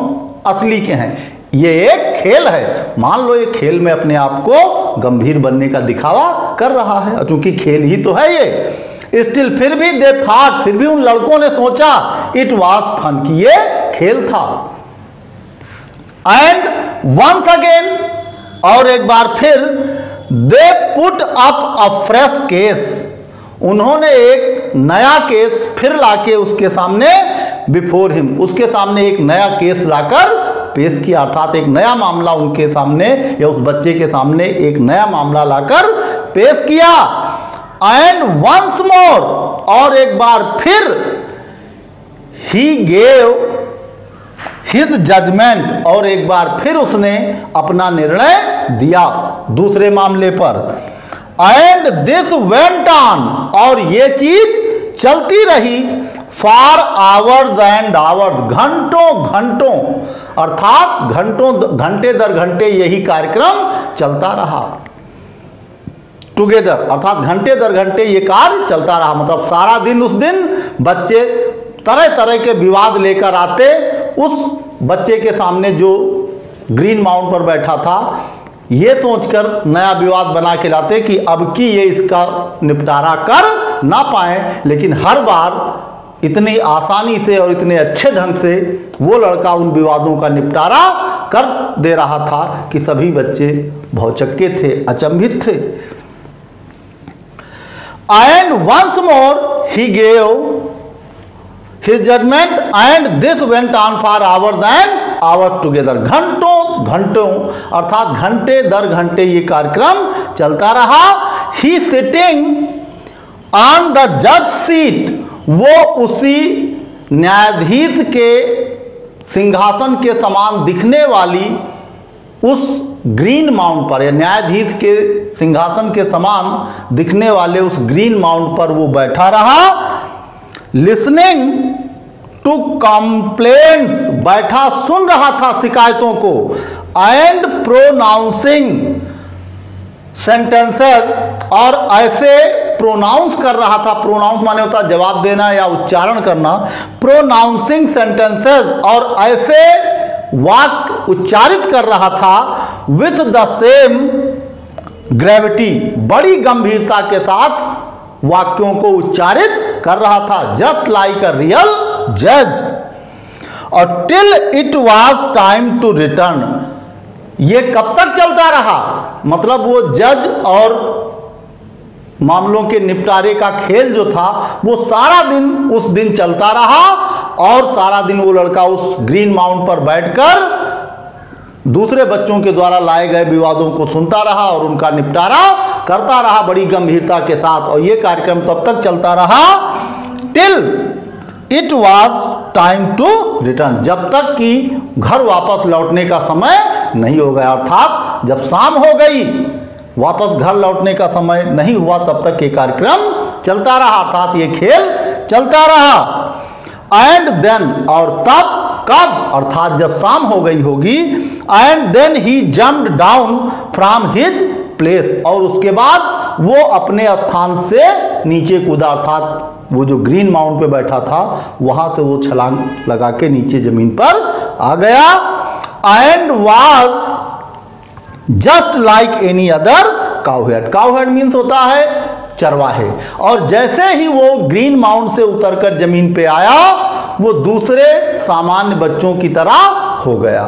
असली के हैं, ये एक खेल है। मान लो ये खेल में अपने आप को गंभीर बनने का दिखावा कर रहा है, चूंकि खेल ही तो है ये। स्टिल, फिर भी दे थॉट, फिर भी उन लड़कों ने सोचा, इट वाज फन, कि ये खेल था। एंड वंस अगेन, और एक बार फिर, they put up a fresh case, उन्होंने एक नया केस फिर लाके उसके सामने, बिफोर हिम, उसके सामने एक नया केस लाकर पेश किया, अर्थात एक नया मामला उनके सामने या उस बच्चे के सामने एक नया मामला लाकर पेश किया। एंड वंस मोर, और एक बार फिर, ही गेव हिज जजमेंट, और एक बार फिर उसने अपना निर्णय दिया दूसरे मामले पर। एंड दिस वेंट ऑन, और ये चीज चलती रही, फॉर आवर्स एंड आवर्स, घंटों घंटों, अर्थात घंटे दर घंटे यही कार्यक्रम चलता रहा। टुगेदर, अर्थात घंटे दर घंटे ये कार्य चलता रहा, मतलब सारा दिन उस दिन बच्चे तरह तरह के विवाद लेकर आते, उस बच्चे के सामने जो ग्रीन माउंट पर बैठा था ये सोचकर नया विवाद बना के लाते कि अब की ये इसका निपटारा कर ना पाए, लेकिन हर बार इतनी आसानी से और इतने अच्छे ढंग से वो लड़का उन विवादों का निपटारा कर दे रहा था कि सभी बच्चे भौचक्के थे, अचंभित थे। And once more he gave his judgement and this went on for hours and hours together, घंटों घंटों, अर्थात घंटे दर घंटे ये कार्यक्रम चलता रहा। ही सिटिंग ऑन द जज सीट, वो उसी न्यायाधीश के सिंहासन के समान दिखने वाली उस ग्रीन माउंट पर, या न्यायाधीश के सिंहासन के समान दिखने वाले उस ग्रीन माउंट पर वो बैठा रहा। लिसनिंग टू कंप्लेंट्स, बैठा सुन रहा था शिकायतों को। एंड प्रोनाउंसिंग सेंटेंसेस, और ऐसे प्रोनाउंस कर रहा था, प्रोनाउंस माने होता है जवाब देना या उच्चारण करना, प्रोनाउंसिंग सेंटेंसेस, और ऐसे वाक्य उच्चारित कर रहा था विथ द सेम ग्रेविटी, बड़ी गंभीरता के साथ वाक्यों को उच्चारित कर रहा था, जस्ट लाइक अ रियल जज। और till it was time to return, ये कब तक चलता रहा, मतलब वो जज और मामलों के निपटारे का खेल जो था वो सारा दिन उस दिन चलता रहा, और सारा दिन वो लड़का उस ग्रीन माउंट पर बैठकर दूसरे बच्चों के द्वारा लाए गए विवादों को सुनता रहा और उनका निपटारा करता रहा बड़ी गंभीरता के साथ। और ये कार्यक्रम तब तक चलता रहा till it was time to return, जब तक कि घर वापस लौटने का समय नहीं हो गया, अर्थात जब शाम हो गई वापस घर लौटने का समय नहीं हुआ तब तक ये कार्यक्रम चलता रहा, अर्थात ये खेल चलता रहा। एंड देन, और तब कब, अर्थात जब शाम हो गई होगी। And then he jumped down from his place, और उसके बाद वो अपने स्थान से नीचे कूदा, अर्थात वो जो ग्रीन माउंट पे बैठा था वहां से वो छलांग लगा के नीचे जमीन पर आ गया। And was just like any other cowherd, cowherd means होता है चरवाहे, और जैसे ही वो ग्रीन माउंट से उतरकर जमीन पे आया वो दूसरे सामान्य बच्चों की तरह हो गया,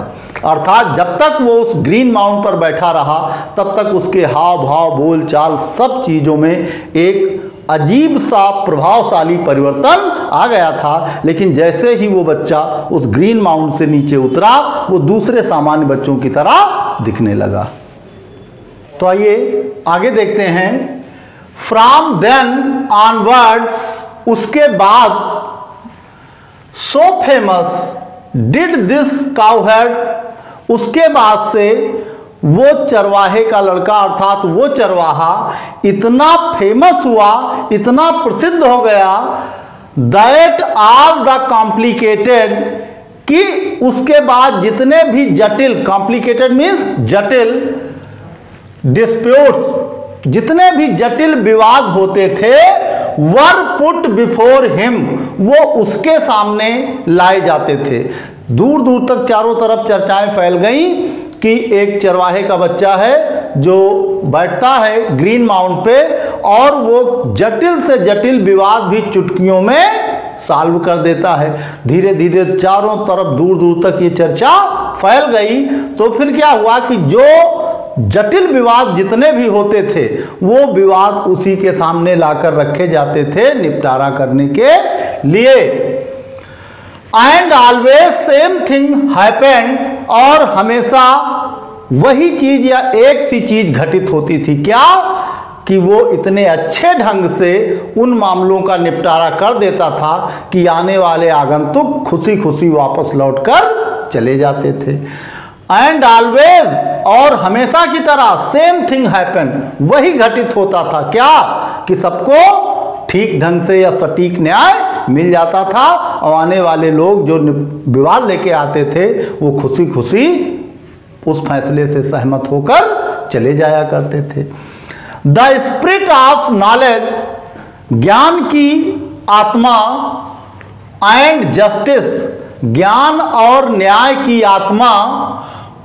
अर्थात जब तक वो उस ग्रीन माउंट पर बैठा रहा तब तक उसके हाव भाव बोल चाल सब चीज़ों में एक अजीब सा प्रभावशाली परिवर्तन आ गया था। लेकिन जैसे ही वो बच्चा उस ग्रीन माउंट से नीचे उतरा वो दूसरे सामान्य बच्चों की तरह दिखने लगा। तो आइए आगे देखते हैं। फ्रॉम देन ऑनवर्ड्स, उसके बाद सो फेमस डिड दिस काउहेड, उसके बाद से वो चरवाहे का लड़का अर्थात वो चरवाहा इतना फेमस हुआ, इतना प्रसिद्ध हो गया दैट ऑल द कॉम्प्लिकेटेड, कि उसके बाद जितने भी जटिल, कॉम्प्लिकेटेड मीन्स जटिल, डिस्प्यूट्स, जितने भी जटिल विवाद होते थे वर पुट बिफोर हिम, वो उसके सामने लाए जाते थे। दूर दूर तक चारों तरफ चर्चाएं फैल गई कि एक चरवाहे का बच्चा है जो बैठता है ग्रीन माउंट पे और वो जटिल से जटिल विवाद भी चुटकियों में सॉल्व कर देता है। धीरे धीरे चारों तरफ दूर दूर तक ये चर्चा फैल गई। तो फिर क्या हुआ कि जो जटिल विवाद जितने भी होते थे वो विवाद उसी के सामने लाकर रखे जाते थे निपटारा करने के लिए। And always same thing happened, और हमेशा वही चीज या एक सी चीज घटित होती थी। क्या? कि वो इतने अच्छे ढंग से उन मामलों का निपटारा कर देता था कि आने वाले आगंतुक खुशी खुशी वापस लौटकर चले जाते थे। एंड ऑलवेज, और हमेशा की तरह, सेम थिंग हैपन, वही घटित होता था। क्या? कि सबको ठीक ढंग से या सटीक न्याय मिल जाता था और आने वाले लोग जो विवाद लेके आते थे वो खुशी खुशी उस फैसले से सहमत होकर चले जाया करते थे। द स्पिरिट ऑफ नॉलेज, ज्ञान की आत्मा, एंड जस्टिस, ज्ञान और न्याय की आत्मा,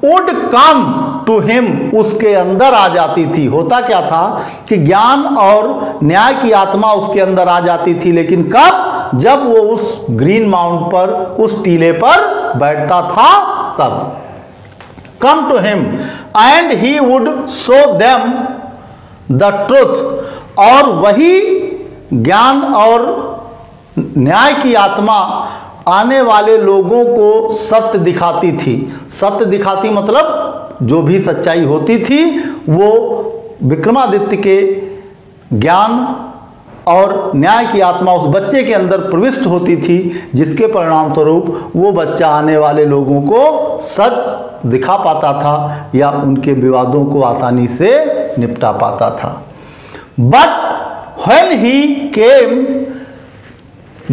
वुड कम टू हिम, उसके अंदर आ जाती थी। होता क्या था कि ज्ञान और न्याय की आत्मा उसके अंदर आ जाती थी, लेकिन कब? जब वो उस ग्रीन माउंट पर, उस टीले पर बैठता था तब। Come to him and he would show them the truth, और वही ज्ञान और न्याय की आत्मा आने वाले लोगों को सत्य दिखाती थी। सत्य दिखाती मतलब जो भी सच्चाई होती थी वो विक्रमादित्य के ज्ञान और न्याय की आत्मा उस बच्चे के अंदर प्रविष्ट होती थी, जिसके परिणाम स्वरूप वो बच्चा आने वाले लोगों को सच दिखा पाता था या उनके विवादों को आसानी से निपटा पाता था। But when he came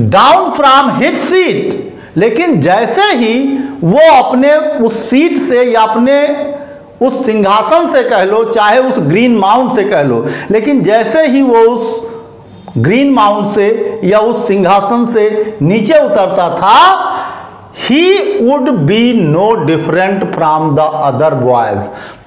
down from his seat, लेकिन जैसे ही वो अपने उस सीट से या अपने उस सिंहासन से कह लो, चाहे उस ग्रीन माउंट से कह लो, लेकिन जैसे ही वो उस ग्रीन माउंट से या उस सिंहासन से नीचे उतरता था, he would be no different from the other boys,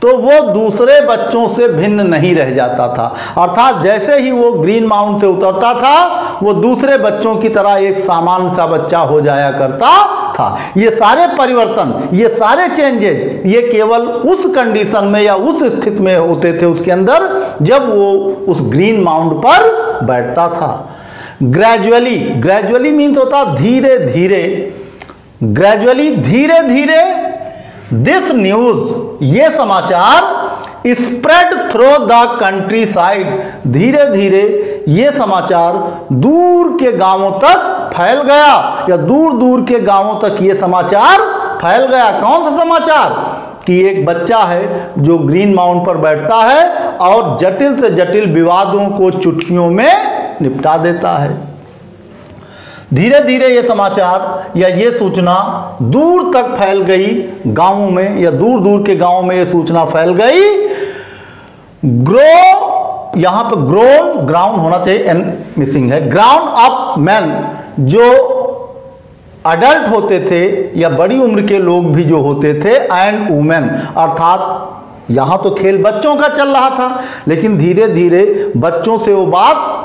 तो वो दूसरे बच्चों से भिन्न नहीं रह जाता था। अर्थात जैसे ही वो ग्रीन माउंट से उतरता था वो दूसरे बच्चों की तरह एक सामान्य सा बच्चा हो जाया करता था। ये सारे परिवर्तन, ये सारे चेंजेस, ये केवल उस कंडीशन में या उस स्थिति में होते थे उसके अंदर जब वो उस ग्रीन माउंट पर बैठता था। ग्रेजुअली, ग्रेजुअली मीन्स होता धीरे धीरे, ग्रेजुअली धीरे धीरे, दिस न्यूज, ये समाचार, spread through the country side, धीरे धीरे ये समाचार दूर के गांवों तक फैल गया या दूर दूर के गांवों तक ये समाचार फैल गया। कौन सा समाचार? कि एक बच्चा है जो ग्रीन माउंट पर बैठता है और जटिल से जटिल विवादों को चुटकियों में निपटा देता है। धीरे धीरे ये समाचार या ये सूचना दूर तक फैल गई गांवों में, या दूर दूर के गांवों में ये सूचना फैल गई। ग्रो, यहां पर ग्रोन, ग्राउंड होना चाहिए, एन मिसिंग है। ग्राउंड अप मैन, जो अडल्ट होते थे या बड़ी उम्र के लोग भी जो होते थे, एंड वुमेन, अर्थात यहां तो खेल बच्चों का चल रहा था, लेकिन धीरे धीरे बच्चों से वो बात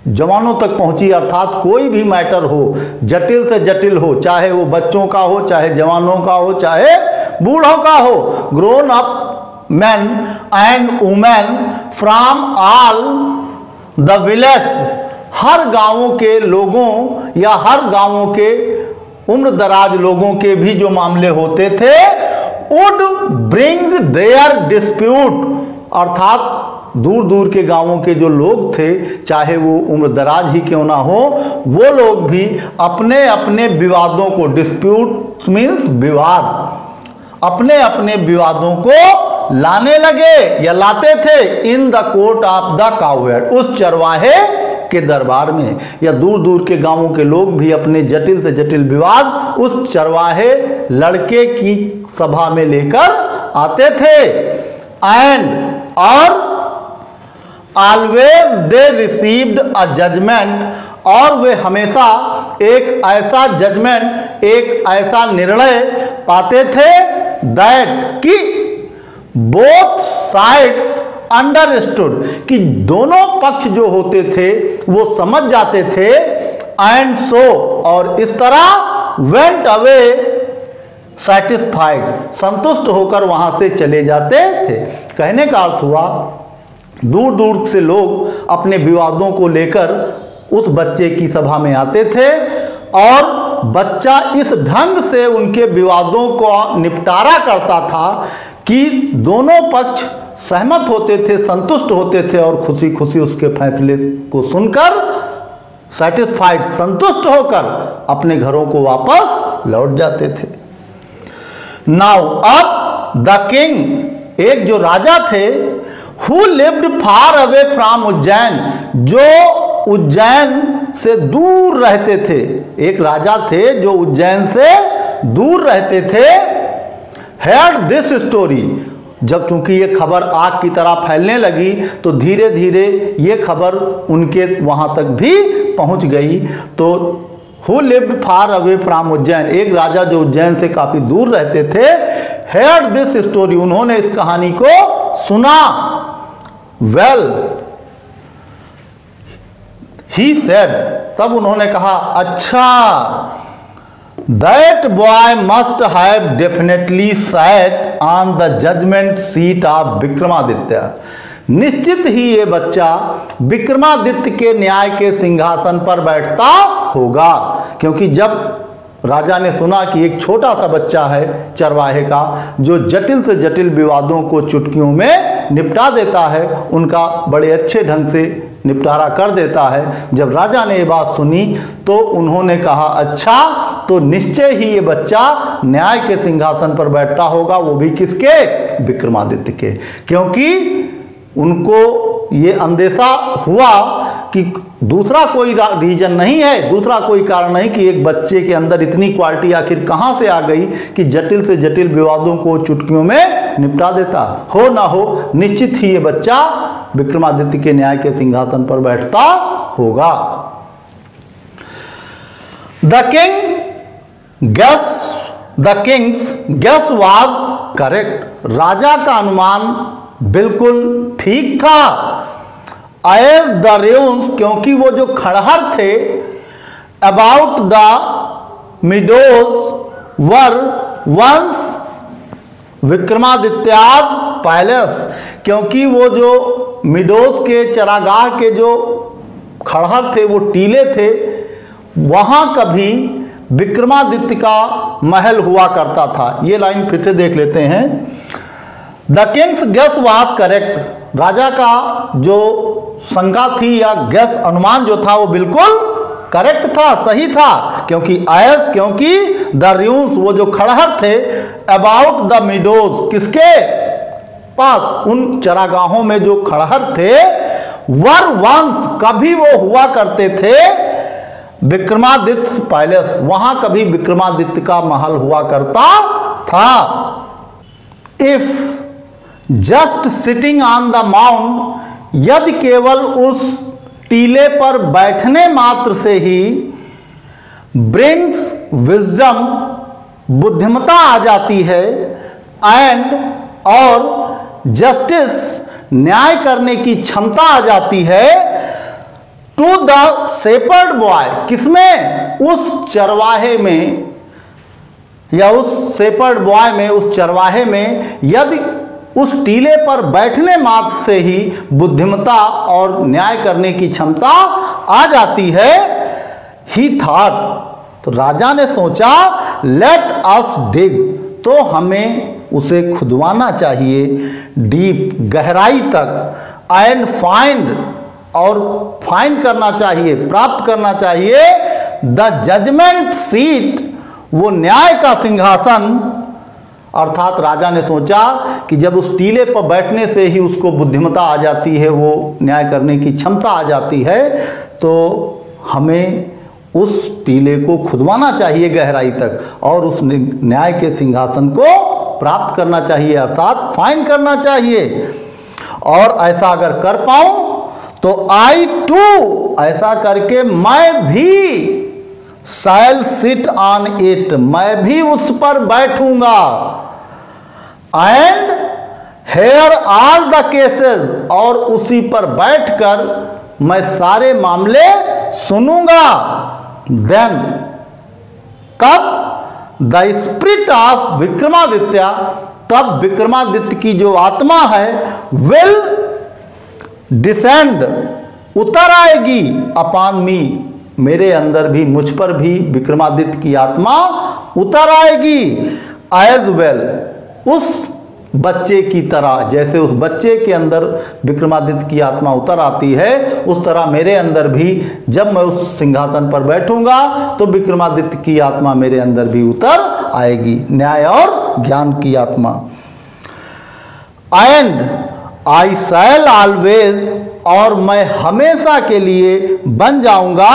जवानों तक पहुंची। अर्थात कोई भी मैटर हो, जटिल से जटिल हो, चाहे वो बच्चों का हो, चाहे जवानों का हो, चाहे बूढ़ों का हो, grown up man and women from all the village, हर गांवों के लोगों या हर गांवों के उम्र दराज लोगों के भी जो मामले होते थे, वुड ब्रिंग देयर डिस्प्यूट, अर्थात दूर दूर के गांवों के जो लोग थे, चाहे वो उम्र दराज ही क्यों ना हो, वो लोग भी अपने अपने विवादों को, डिस्प्यूट मीन्स विवाद, अपने अपने विवादों को लाने लगे या लाते थे in the court of the cowherd, उस चरवाहे के दरबार में। या दूर दूर के गांवों के लोग भी अपने जटिल से जटिल विवाद उस चरवाहे लड़के की सभा में लेकर आते थे। एंड और always they received a judgement, और वे हमेशा एक ऐसा जजमेंट, एक ऐसा निर्णय पाते थे, दैट कि बोथ साइड्स अंडरस्टूड, कि दोनों पक्ष जो होते थे वो समझ जाते थे। एंड सो, और इस तरह वेंट अवे सेटिस्फाइड, संतुष्ट होकर वहां से चले जाते थे। कहने का अर्थ हुआ दूर दूर से लोग अपने विवादों को लेकर उस बच्चे की सभा में आते थे और बच्चा इस ढंग से उनके विवादों को निपटारा करता था कि दोनों पक्ष सहमत होते थे, संतुष्ट होते थे और खुशी खुशी उसके फैसले को सुनकर सेटिस्फाइड, संतुष्ट होकर अपने घरों को वापस लौट जाते थे। नाउ अब द किंग, एक जो राजा थे, who lived far away from Ujjain, जो उज्जैन से दूर रहते थे, एक राजा थे जो उज्जैन से दूर रहते थे, हेard दिस स्टोरी, जब चूंकि ये खबर आग की तरह फैलने लगी तो धीरे धीरे ये खबर उनके वहां तक भी पहुंच गई। तो who lived far away from Ujjain, एक राजा जो उज्जैन से काफी दूर रहते थे, हेard दिस स्टोरी, उन्होंने इस कहानी को सुना। वेल ही सेड, तब उन्होंने कहा अच्छा, that boy must have definitely sat on the judgement seat of Vikramaditya, निश्चित ही ये बच्चा विक्रमादित्य के न्याय के सिंहासन पर बैठता होगा। क्योंकि जब राजा ने सुना कि एक छोटा सा बच्चा है चरवाहे का जो जटिल से जटिल विवादों को चुटकियों में निपटा देता है, उनका बड़े अच्छे ढंग से निपटारा कर देता है, जब राजा ने ये बात सुनी तो उन्होंने कहा अच्छा, तो निश्चय ही ये बच्चा न्याय के सिंहासन पर बैठता होगा, वो भी किसके? विक्रमादित्य के। क्योंकि उनको ये अंदेशा हुआ कि दूसरा कोई रीजन नहीं है, दूसरा कोई कारण नहीं कि एक बच्चे के अंदर इतनी क्वालिटी आखिर कहां से आ गई कि जटिल से जटिल विवादों को चुटकियों में निपटा देता। हो ना हो, निश्चित ही ये बच्चा विक्रमादित्य के न्याय के सिंहासन पर बैठता होगा। The king's guess was correct, राजा का अनुमान बिल्कुल ठीक था। एज द रेउंस, क्योंकि वो जो खड़हर थे, about the meadows were once Vikramaditya's palace, क्योंकि वो जो मिडोज के चरागाह के जो खड़हर थे, वो टीले थे, वहां कभी विक्रमादित्य का महल हुआ करता था। ये लाइन फिर से देख लेते हैं। The king's guess was correct, राजा का जो शंका थी या गेस अनुमान जो था वो बिल्कुल करेक्ट था, सही था। क्योंकि क्योंकि द रूम्स, वो जो खड़हर थे, अबाउट द मिडोज, किसके पास? उन चरागाहों में जो खड़हर थे, वर वंस, कभी वो हुआ करते थे, विक्रमादित्य पैलेस, वहां कभी विक्रमादित्य का महल हुआ करता था। If just sitting on the mount, यदि केवल उस टीले पर बैठने मात्र से ही ब्रिंग्स विजडम, बुद्धिमता आ जाती है, एंड और जस्टिस, न्याय करने की क्षमता आ जाती है, टू द शेपर्ड बॉय, किसमें? उस चरवाहे में, या उस शेपर्ड बॉय में, उस चरवाहे में यदि उस टीले पर बैठने मात्र से ही बुद्धिमता और न्याय करने की क्षमता आ जाती है, ही थॉट, तो राजा ने सोचा, लेट अस डिग, तो हमें उसे खुदवाना चाहिए, डीप, गहराई तक, एंड फाइंड, और फाइंड करना चाहिए, प्राप्त करना चाहिए, द जजमेंट सीट, वो न्याय का सिंहासन। अर्थात राजा ने सोचा कि जब उस टीले पर बैठने से ही उसको बुद्धिमता आ जाती है, वो न्याय करने की क्षमता आ जाती है, तो हमें उस टीले को खुदवाना चाहिए गहराई तक और उस न्याय के सिंहासन को प्राप्त करना चाहिए, अर्थात फाइंड करना चाहिए। और ऐसा अगर कर पाऊं तो आई टू, ऐसा करके मैं भी, शैल सिट ऑन इट, मैं भी उस पर बैठूंगा, and hear all the cases, और उसी पर बैठकर मैं सारे मामले सुनूंगा। देन, तब द स्पिरिट ऑफ विक्रमादित्य, तब विक्रमादित्य की जो आत्मा है विल डिसेंड, उतर आएगी अपॉन मी, मेरे अंदर भी, मुझ पर भी विक्रमादित्य की आत्मा उतर आएगी। एज वेल, उस बच्चे की तरह, जैसे उस बच्चे के अंदर विक्रमादित्य की आत्मा उतर आती है, उस तरह मेरे अंदर भी जब मैं उस सिंहासन पर बैठूंगा तो विक्रमादित्य की आत्मा मेरे अंदर भी उतर आएगी, न्याय और ज्ञान की आत्मा। एंड आई शैल ऑलवेज, और मैं हमेशा के लिए बन जाऊंगा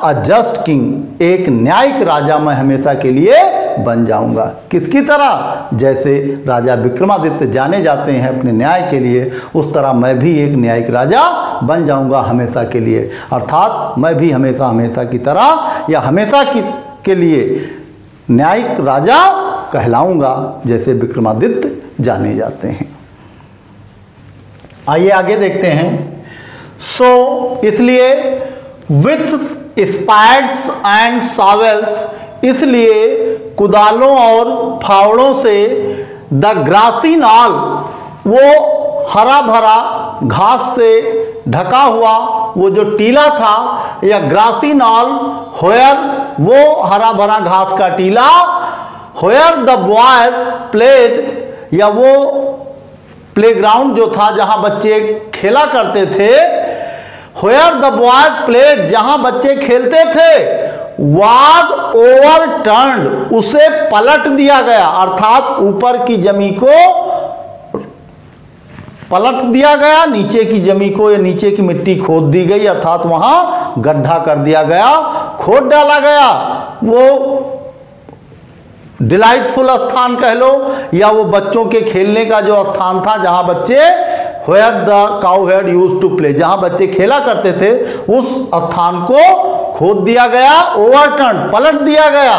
अ जस्ट किंग, एक न्यायिक राजा मैं हमेशा के लिए बन जाऊंगा। किसकी तरह? जैसे राजा विक्रमादित्य जाने जाते हैं अपने न्याय के लिए, उस तरह मैं भी एक न्यायिक राजा बन जाऊंगा हमेशा के लिए, अर्थात मैं भी हमेशा हमेशा की तरह या हमेशा के लिए न्यायिक राजा कहलाऊंगा, जैसे विक्रमादित्य जाने जाते हैं। आइए आगे देखते हैं। सो इसलिए विथ स्पैड्स एंड सॉवेल्स, इसलिए कुदालों और फावड़ों से, द ग्रासी नॉल, वो हरा भरा घास से ढका हुआ वो जो टीला था, या ग्रासी नॉल होयर, वो हरा भरा घास का टीला, होयर द बॉयज प्लेड, या वो प्लेग्राउंड जो था जहां बच्चे खेला करते थे, होयर द बॉयज प्लेड, जहां बच्चे खेलते थे, वाज ओवर टर्न्ड, उसे पलट दिया गया, अर्थात ऊपर की जमी को पलट दिया गया, नीचे की जमी को या नीचे की मिट्टी खोद दी गई, अर्थात वहां गड्ढा कर दिया गया, खोद डाला गया। वो डिलाइटफुल स्थान कह लो, या वो बच्चों के खेलने का जो स्थान था जहां बच्चे, where the cow had used to play, जहां बच्चे खेला करते थे, उस स्थान को खोद दिया गया, ओवरटर्न, पलट दिया गया।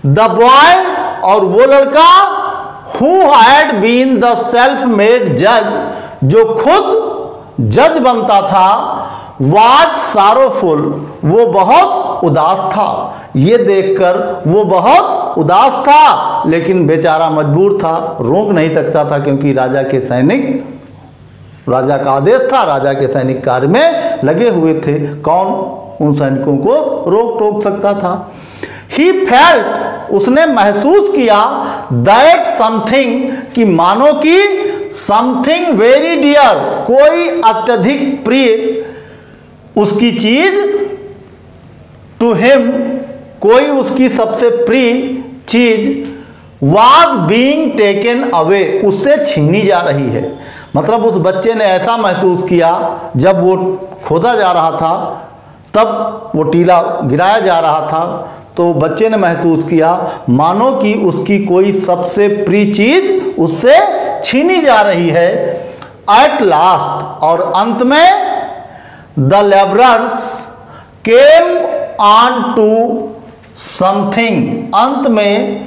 द बॉय, और वो लड़का, who had been the self made जज, जो खुद जज बनता था, वाज सारोफुल, वो बहुत उदास था, ये देखकर वो बहुत उदास था, लेकिन बेचारा मजबूर था, रोक नहीं सकता था, क्योंकि राजा के सैनिक, राजा का आदेश था, राजा के सैनिक कार्य में लगे हुए थे, कौन उन सैनिकों को रोक टोक सकता था। ही फेल्ट, उसने महसूस किया, दैट समथिंग, कि मानो कि समथिंग वेरी डियर, कोई अत्यधिक प्रिय उसकी चीज, टू हिम, कोई उसकी सबसे प्रिय चीज, वाज बीइंग टेकन अवे, उससे छीनी जा रही है। मतलब उस बच्चे ने ऐसा महसूस किया, जब वो खोदा जा रहा था, तब वो टीला गिराया जा रहा था, तो बच्चे ने महसूस किया मानो कि उसकी कोई सबसे प्रिय चीज उससे छीनी जा रही है। एट लास्ट, और अंत में, the labourers came on to something, अंत में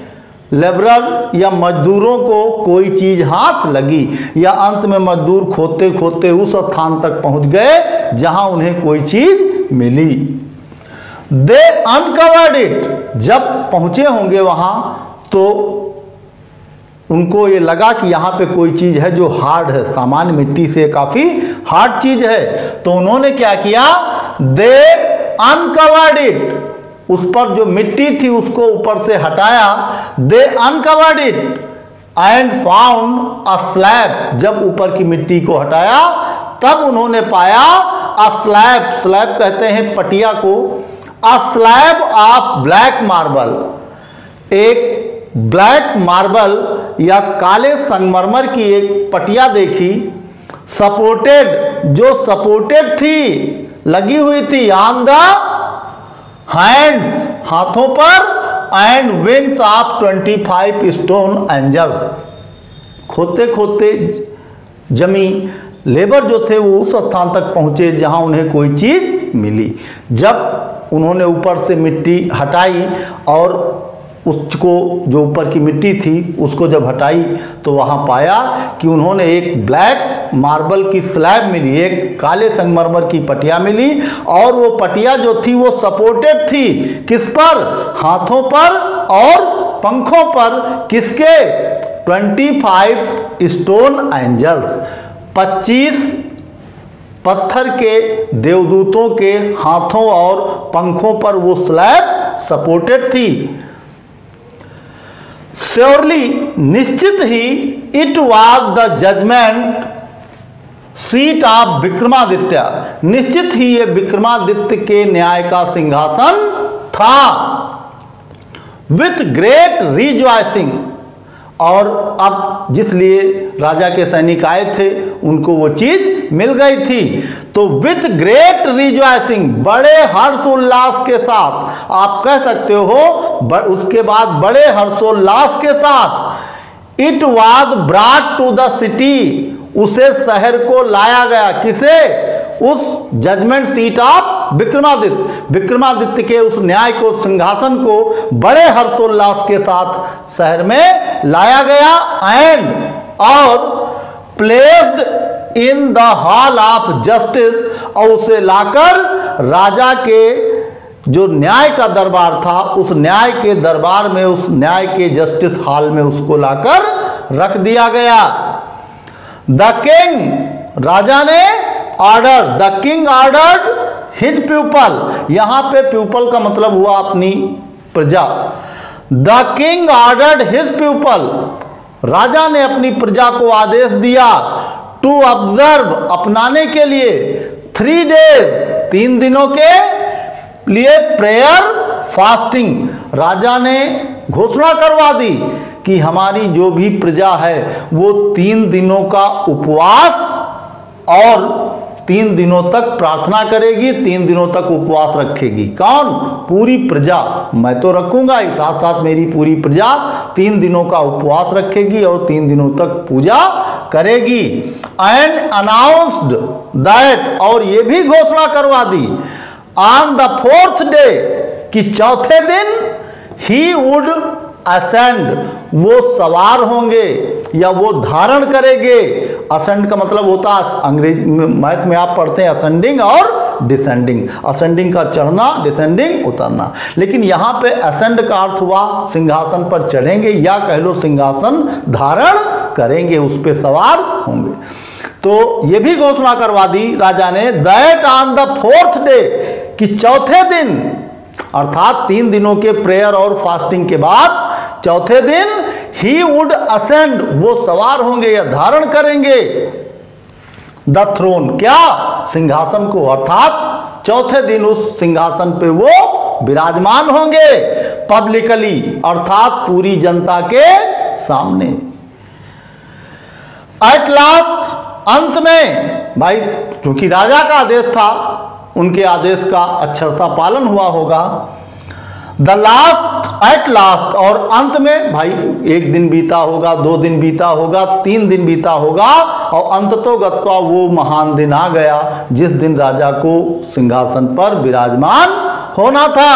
लेबरर या मजदूरों को कोई चीज हाथ लगी, या अंत में मजदूर खोदते खोदते उस स्थान तक पहुंच गए जहां उन्हें कोई चीज मिली। दे अनकवर्ड इट, जब पहुंचे होंगे वहां तो उनको ये लगा कि यहाँ पे कोई चीज है जो हार्ड है, सामान्य मिट्टी से काफी हार्ड चीज है, तो उन्होंने क्या किया, दे अनकवर्ड इट, उस पर जो मिट्टी थी उसको ऊपर से हटाया, they uncovered it and found a slab, जब ऊपर की मिट्टी को हटाया तब उन्होंने पाया अ स्लैब, स्लैब कहते हैं पटिया को, अ स्लैब ऑफ ब्लैक मार्बल, एक ब्लैक मार्बल या काले संगमरमर की एक पटिया देखी, सपोर्टेड, जो सपोर्टेड थी, लगी हुई थी, ऑन द हैंड्स, हाथों पर, and wings of 25 stone angels, खोदते खोदते जमी, लेबर जो थे वो उस स्थान तक पहुंचे जहां उन्हें कोई चीज मिली। जब उन्होंने ऊपर से मिट्टी हटाई और उसको, जो ऊपर की मिट्टी थी उसको जब हटाई, तो वहां पाया कि उन्होंने एक ब्लैक मार्बल की स्लैब मिली, एक काले संगमरमर की पटिया मिली, और वो पटिया जो थी वो सपोर्टेड थी, किस पर, हाथों पर और पंखों पर किसके? 25 स्टोन एंजल्स, 25 पत्थर के देवदूतों के हाथों और पंखों पर वो स्लैब सपोर्टेड थी। श्योरली, निश्चित ही, it was the judgement seat of Vikramaditya, निश्चित ही ये विक्रमादित्य के न्याय का सिंहासन था। विथ ग्रेट रिजॉइसिंग, और अब जिसलिए राजा के सैनिक आए थे उनको वो चीज मिल गई थी। तो विथ ग्रेट रिजॉइसिंग, बड़े हर्षोल्लास के साथ, आप कह सकते हो उसके बाद बड़े हर्षोल्लास के साथ, it was brought to the city, उसे शहर को लाया गया। किसे? उस judgement seat of Vikramaditya, Vikramaditya के उस न्याय को, सिंहासन को बड़े हर्षोल्लास के साथ शहर में लाया गया। एंड, और placed in the hall of justice, और उसे लाकर राजा के जो न्याय का दरबार था उस न्याय के दरबार में, उस न्याय के जस्टिस हॉल में उसको लाकर रख दिया गया। द किंग, राजा ने order, the king ordered his people, यहां पे पीपल का मतलब हुआ अपनी प्रजा। द किंग ऑर्डर्ड हिज पीपल, राजा ने अपनी प्रजा को आदेश दिया, टू ऑब्जर्व, अपनाने के लिए, 3 डेज, 3 दिनों के लिए, प्रेयर फास्टिंग, राजा ने घोषणा करवा दी कि हमारी जो भी प्रजा है वो 3 दिनों का उपवास और 3 दिनों तक प्रार्थना करेगी, 3 दिनों तक उपवास रखेगी। कौन? पूरी प्रजा। मैं तो रखूंगा ही, साथ साथ मेरी पूरी प्रजा 3 दिनों का उपवास रखेगी और 3 दिनों तक पूजा करेगी। एंड अनाउंस्ड दैट, और ये भी घोषणा करवा दी, ऑन द 4th डे, कि चौथे दिन, ही वुड असेंड, वो सवार होंगे या वो धारण करेंगे। असेंड का मतलब होता है, अंग्रेजी मैथ में आप पढ़ते हैं असेंडिंग और डिसेंडिंग, असेंडिंग का चढ़ना, डिसेंडिंग उतरना, लेकिन यहां पे असेंड का अर्थ हुआ सिंहासन पर चढ़ेंगे, या कह लो सिंहासन धारण करेंगे, उस पे सवार होंगे। तो ये भी घोषणा करवा दी राजा ने, that on the 4th day, कि चौथे दिन, अर्थात 3 दिनों के प्रेयर और फास्टिंग के बाद चौथे दिन, ही वुड असेंड, वो सवार होंगे या धारण करेंगे, द थ्रोन, क्या? सिंहासन को, अर्थात चौथे दिन उस सिंहासन पे वो विराजमान होंगे, पब्लिकली, अर्थात पूरी जनता के सामने। एट लास्ट, अंत में, भाई क्योंकि राजा का आदेश था, उनके आदेश का अक्षरशः पालन हुआ होगा। द लास्ट, एट लास्ट, और अंत में, भाई 1 दिन बीता होगा, 2 दिन बीता होगा, 3 दिन बीता होगा, और अंततोगत्वा वो महान दिन आ गया जिस दिन राजा को सिंहासन पर विराजमान होना था।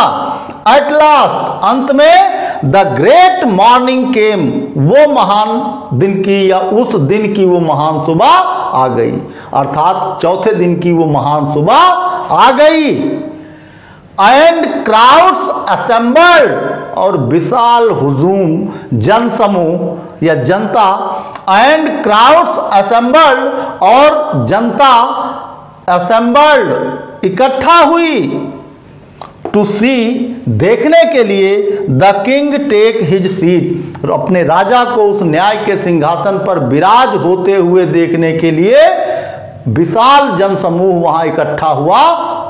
एट लास्ट, अंत में, द ग्रेट मॉर्निंग केम, वो महान दिन की या उस दिन की वो महान सुबह आ गई, अर्थात चौथे दिन की वो महान सुबह आ गई। एंड क्राउड्स असेंबल्ड, और विशाल हुजूम, जन समूह या जनता, एंड क्राउड्स असेंबल्ड, और जनता असेंबल्ड, इकट्ठा हुई, टू सी, देखने के लिए, the king take his seat, अपने राजा को उस न्याय के सिंहासन पर विराज होते हुए देखने के लिए विशाल जनसमूह वहां इकट्ठा हुआ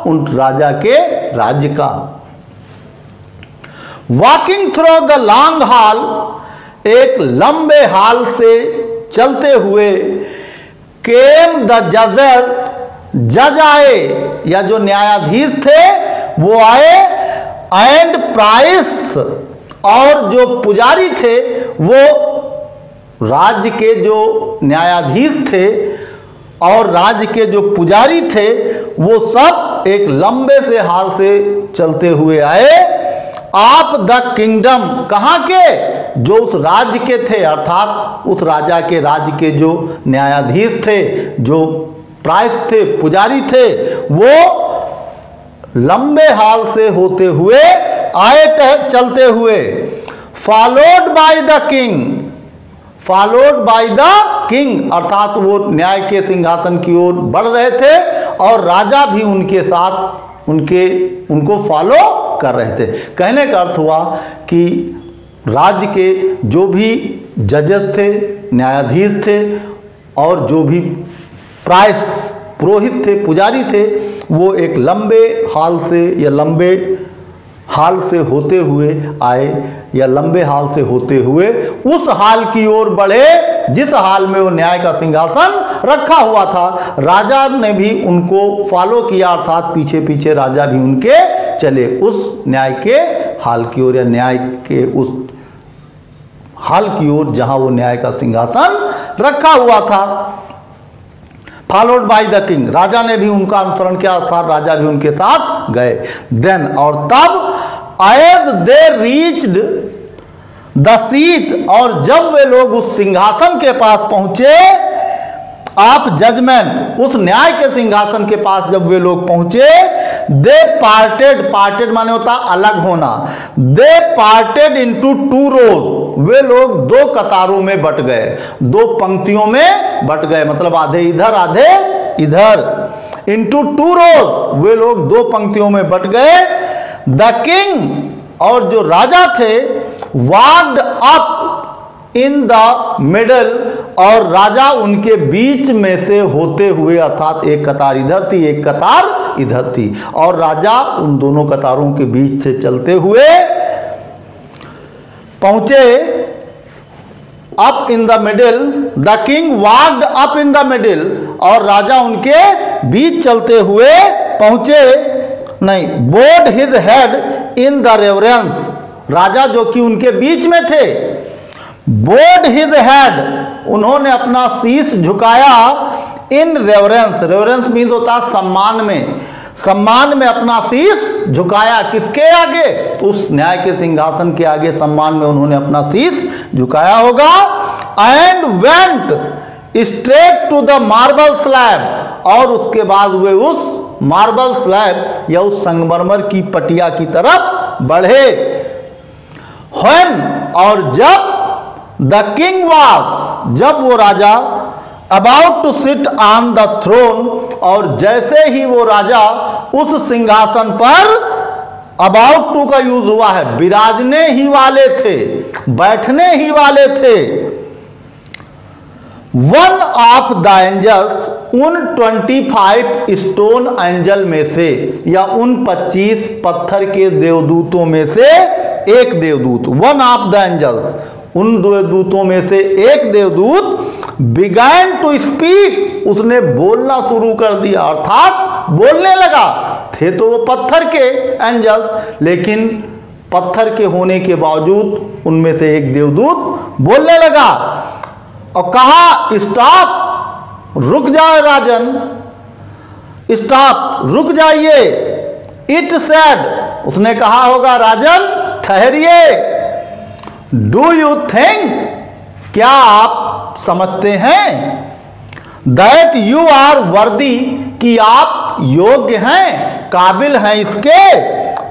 उन राजा के राज्य का। Walking through the long haul, एक लंबे हॉल से चलते हुए, केम द जजेस, जज आए या जो न्यायाधीश थे वो आए, एंड प्राइस्ट्स, और जो पुजारी थे वो राज्य के जो न्यायाधीश थे और राज्य के जो पुजारी थे वो सब एक लंबे से हाल से चलते हुए आए। ऑफ द किंगडम, कहाँ के? जो उस राज्य के थे, अर्थात उस राजा के राज्य के जो न्यायाधीश थे, जो प्रायश्चित थे, पुजारी थे, वो लंबे हाल से होते हुए आए, चलते हुए। Followed by the king, followed by the king, अर्थात वो न्याय के सिंहासन की ओर बढ़ रहे थे और राजा भी उनके साथ उनको फॉलो कर रहे थे। कहने का अर्थ हुआ कि राज्य के जो भी जजेस थे, न्यायाधीश थे और जो भी प्रायश्च पुरोहित थे, पुजारी थे, वो एक लंबे हाल से होते हुए आए या लंबे हाल से होते हुए उस हाल की ओर बढ़े जिस हाल में वो न्याय का सिंहासन रखा हुआ था। राजा ने भी उनको फॉलो किया, अर्थात पीछे पीछे राजा भी उनके चले उस न्याय के हाल की ओर या न्याय के उस हाल की ओर जहां वो न्याय का सिंहासन रखा हुआ था। फॉलोड बाय द किंग, राजा ने भी उनका अनुसरण किया, अर्थात राजा भी उनके साथ गए। देन, और तब as they reached the seat, और जब वे लोग उस सिंहासन के पास पहुंचे, ऑफ जजमेंट, उस न्याय के सिंहासन के पास जब वे लोग पहुंचे, दे पार्टेड माने होता अलग होना, दे पार्टेड इनटू टू रोज, वे लोग दो कतारों में बट गए, दो पंक्तियों में बट गए, मतलब आधे इधर आधे इधर, इनटू टू रोज, वे लोग दो पंक्तियों में बट गए। द किंग, और जो राजा थे, walked up in the middle, और राजा उनके बीच में से होते हुए, अर्थात एक कतार इधर थी एक कतार इधर थी, और राजा उन दोनों कतारों के बीच से चलते हुए पहुंचे up in the middle. The king walked up in the middle, और राजा उनके बीच चलते हुए पहुंचे, नहीं, bowed his head in the reverence, राजा जो कि उनके बीच में थे, बोड हिज हेड, उन्होंने अपना शीश झुकाया, इन रेवरेंस, रेवरेंस मीन्स होता है सम्मान में, सम्मान में अपना शीश झुकाया, किसके आगे, तो उस न्याय के सिंहासन के आगे सम्मान में उन्होंने अपना शीश झुकाया होगा। And went straight to the marble slab, और उसके बाद वे उस मार्बल स्लैब या उस संगमरमर की पटिया की तरफ बढ़े। व्हेन, और जब द किंग वाज, जब वो राजा about to sit on the throne, और जैसे ही वो राजा उस सिंहासन पर, अबाउट टू का यूज हुआ है, विराजने ही वाले थे, बैठने ही वाले थे। वन ऑफ द एंजल्स, उन 25 स्टोन एंजल में से या उन 25 पत्थर के देवदूतों में से एक देवदूत, वन ऑफ द एंजल्स, उन देवदूतों में से एक देवदूत बिगैन टू स्पीक, उसने बोलना शुरू कर दिया, अर्थात बोलने लगा। थे तो वो पत्थर के एंजल्स, लेकिन पत्थर के होने के बावजूद उनमें से एक देवदूत बोलने लगा और कहा, स्टॉप, रुक जाओ राजन, स्टॉप, रुक जाइए। इट सेड, उसने कहा होगा, राजन ठहरिए। डू यू थिंक, क्या आप समझते हैं, दैट यू आर वर्दी, कि आप योग्य हैं, काबिल हैं इसके,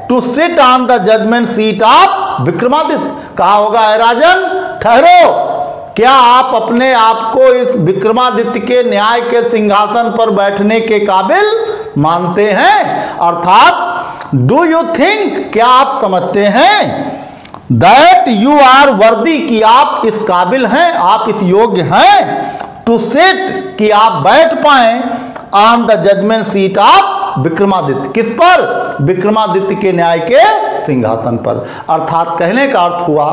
to sit on the judgement seat of Vikramaditya. कहा होगा, राजन ठहरो, क्या आप अपने आप को इस विक्रमादित्य के न्याय के सिंहासन पर बैठने के काबिल मानते हैं, अर्थात डू यू थिंक, क्या आप समझते हैं, दैट यू आर वर्दी, कि आप इस काबिल हैं, आप इस योग्य हैं, टू सिट, कि आप बैठ पाए, on the judgement seat of Vikramaditya, किस पर, विक्रमादित्य के न्याय के सिंहासन पर। अर्थात कहने का अर्थ हुआ,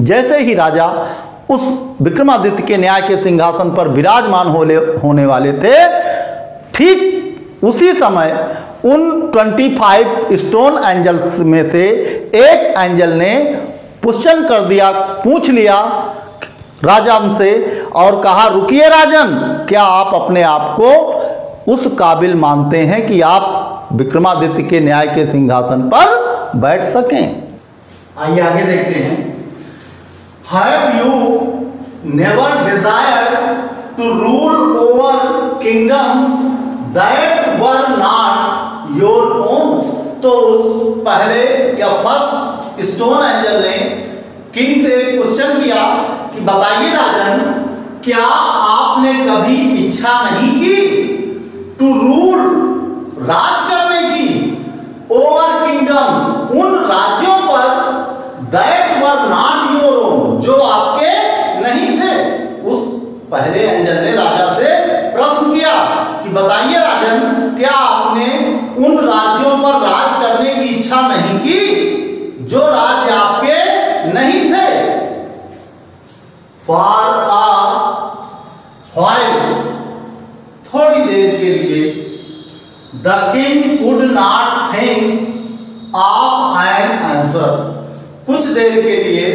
जैसे ही राजा उस विक्रमादित्य के न्याय के सिंहासन पर विराजमान होने वाले थे, ठीक उसी समय उन 25 स्टोन एंजल्स में से एक एंजल ने क्वेश्चन कर दिया, पूछ लिया राजन से और कहा, रुकिए राजन, क्या आप अपने आप को उस काबिल मानते हैं कि आप विक्रमादित्य के न्याय के सिंहासन पर बैठ सकें। आइए आगे देखते हैं। Have you never desired to rule over kingdoms that were not your own? तो उस पहले या फर्स्ट स्टोन एंजल ने किंग से एक क्वेश्चन किया कि बताइए राजन, क्या आपने कभी इच्छा नहीं की टू रूल, राज करने की, ओवर किंगडम्स, उन राज्यों पर, that were not your own, जो आपके नहीं थे। उस पहले एंजल ने राजा से प्रश्न किया कि बताइए राजन, क्या आपने उन राज्यों पर राज करने की इच्छा नहीं की जो राज्य आपके नहीं थे। फॉर अ व्हाइल, थोड़ी देर के लिए, the king could not think of an answer, कुछ देर के लिए